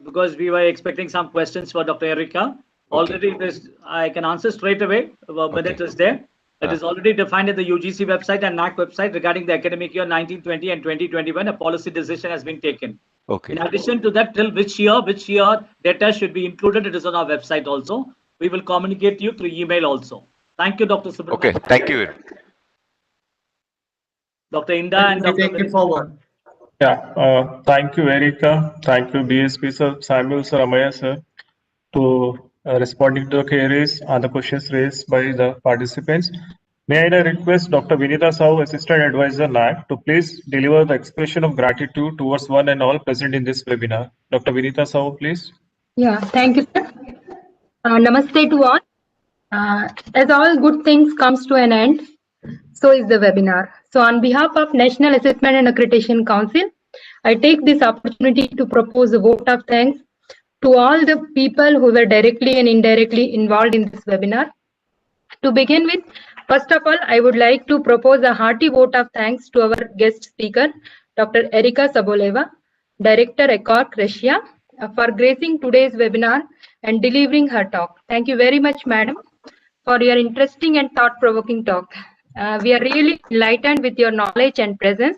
because we were expecting some questions for Dr. Erica. Already this I can answer straight away when it is there. It is already defined in the UGC website and NAAC website regarding the academic year 1920 and 2021. A policy decision has been taken. Okay. In addition to that, till which year data should be included, it is on our website also. We will communicate you through email also. Thank you, Dr. Subramanian. Okay, thank you. Dr. Inda and Dr. Take it forward. Yeah, thank you, Erica. Thank you, BSP sir, Samuel sir, Amaya sir, to responding to the queries and the questions raised by the participants. May I request Dr. Vinita Sahu, Assistant Advisor NAAC, to please deliver the expression of gratitude towards one and all present in this webinar. Dr. Vinita Sahu, please. Yeah, thank you, sir. Namaste to all. As all good things comes to an end, so is the webinar. So on behalf of National Assessment and Accreditation Council, I take this opportunity to propose a vote of thanks to all the people who were directly and indirectly involved in this webinar. To begin with, first of all, I would like to propose a hearty vote of thanks to our guest speaker, Dr. Erica Soboleva, Director ECORC, Russia, for gracing today's webinar and delivering her talk. Thank you very much, madam, for your interesting and thought-provoking talk. We are really enlightened with your knowledge and presence,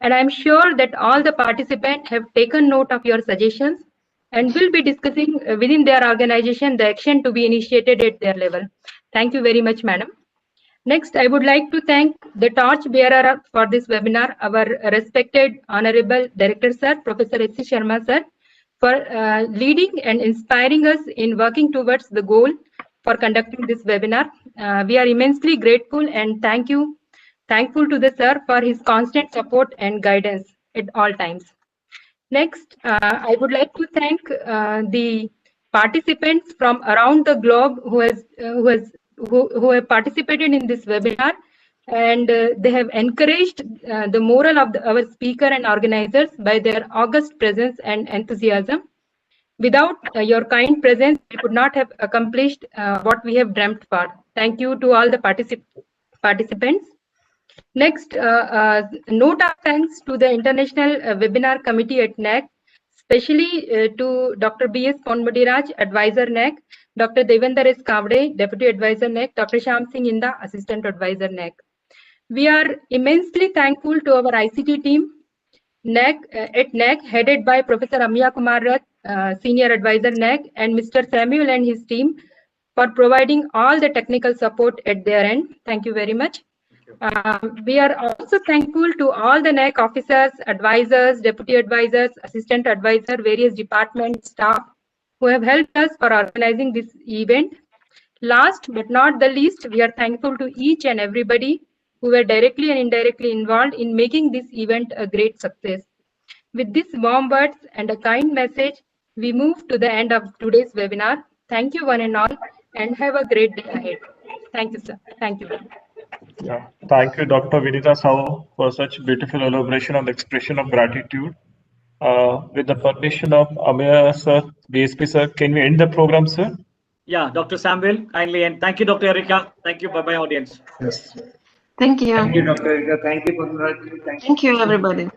and I'm sure that all the participants have taken note of your suggestions and will be discussing within their organization the action to be initiated at their level. Thank you very much, madam. Next, I would like to thank the torch bearer for this webinar, our respected Honorable Director Sir, Professor S.C. Sharma Sir, for leading and inspiring us in working towards the goal for conducting this webinar. We are immensely grateful and thankful to the sir for his constant support and guidance at all times. Next, I would like to thank the participants from around the globe who have participated in this webinar, and they have encouraged the morale of our speaker and organizers by their august presence and enthusiasm. Without your kind presence, we could not have accomplished what we have dreamt for. Thank you to all the participants. participants. Next, note of thanks to the International Webinar Committee at NAAC, especially to Dr. B.S. Ponmudiraj, Advisor NAAC, Dr. Devendra S. Kavde, Deputy Advisor NAAC, Dr. Shyam Singh Inda, Assistant Advisor NAAC. We are immensely thankful to our ICT team at NAAC, headed by Professor Amya Kumar Rath, Senior Advisor NAAC, and Mr. Samuel and his team for providing all the technical support at their end. Thank you very much. We are also thankful to all the NAAC officers, advisors, deputy advisors, assistant advisor, various department staff who have helped us for organizing this event. Last but not the least, we are thankful to each and everybody who were directly and indirectly involved in making this event a great success. With these warm words and a kind message, we move to the end of today's webinar. Thank you one and all, and have a great day ahead. Thank you, sir. Thank you. Yeah, thank you, Dr. Vinita Sao, for such beautiful elaboration on the expression of gratitude. With the permission of Amir sir, DSP sir, can we end the program, sir? Yeah, Dr. Samuel, kindly, and thank you, Dr. Erika. Thank you, bye-bye, audience. Yes. Thank you. Thank you, Dr. Erika. Thank you, Ponmudiraj. Thank you, everybody.